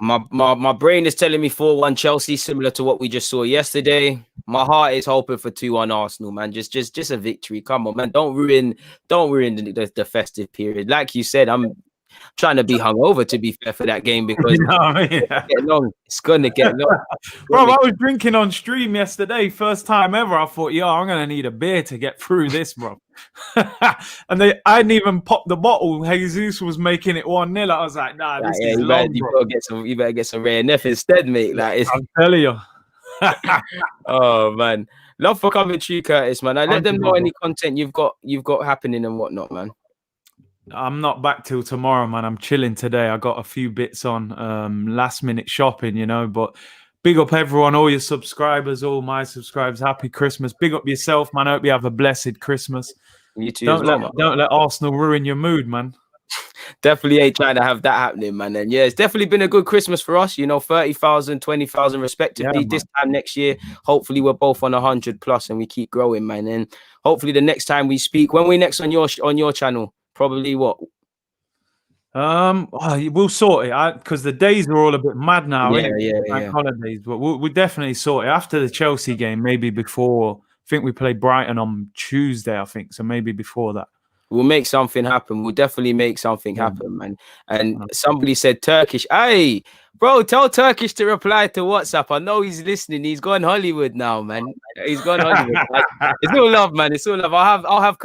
My brain is telling me 4-1 Chelsea, similar to what we just saw yesterday. My heart is hoping for 2-1 Arsenal, man. Just a victory. Come on, man. Don't ruin the festive period. Like you said, I'm trying to be hungover, to be fair, for that game, because
you know what I mean?
It's gonna get long.
Bro, I was drinking on stream yesterday, first time ever. I thought, I'm gonna need a beer to get through this, bro. And I hadn't even popped the bottle. Jesus was making it 1-0. I was like, nah, this is long, bro.
You better get some rare Neff instead, mate. Like,
I'm telling you.
Oh man, love for coming to you, Curtis, man. I let them know any content you've got happening and whatnot, man.
I'm not back till tomorrow, man. I'm chilling today. I got a few bits on, last minute shopping, you know, but big up everyone, all your subscribers, all my subscribers. Happy Christmas. Big up yourself, man. I hope you have a blessed Christmas.
You too.
Don't let Arsenal ruin your mood, man.
Definitely ain't trying to have that happening, man. And yeah, it's definitely been a good Christmas for us, you know, 30,000, 20,000 respectively. This time next year, hopefully we're both on 100+ and we keep growing, man. And hopefully the next time we speak, when we next on your channel, probably what?
We'll sort it because the days are all a bit mad now.
Yeah.
Holidays, but we'll definitely sort it after the Chelsea game, maybe before. I think we play Brighton on Tuesday, I think. So maybe before that.
We'll make something happen. We'll definitely make something happen, man. And somebody said Turkish. Hey, bro, tell Turkish to reply to WhatsApp. I know he's listening. He's gone Hollywood now, man. He's gone Hollywood. It's all love, man. It's all love. I'll have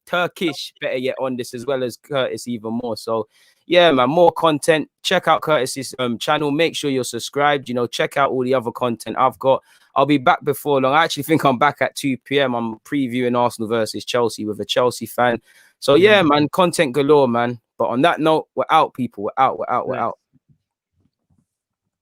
Turkish better yet on this, as well as Curtis even more. So yeah, man, more content. Check out Curtis's channel. Make sure you're subscribed. You know, check out all the other content I've got. I'll be back before long. I actually think I'm back at 2 p.m. I'm previewing Arsenal versus Chelsea with a Chelsea fan. So yeah, man, content galore, man. But on that note, we're out, people. We're out.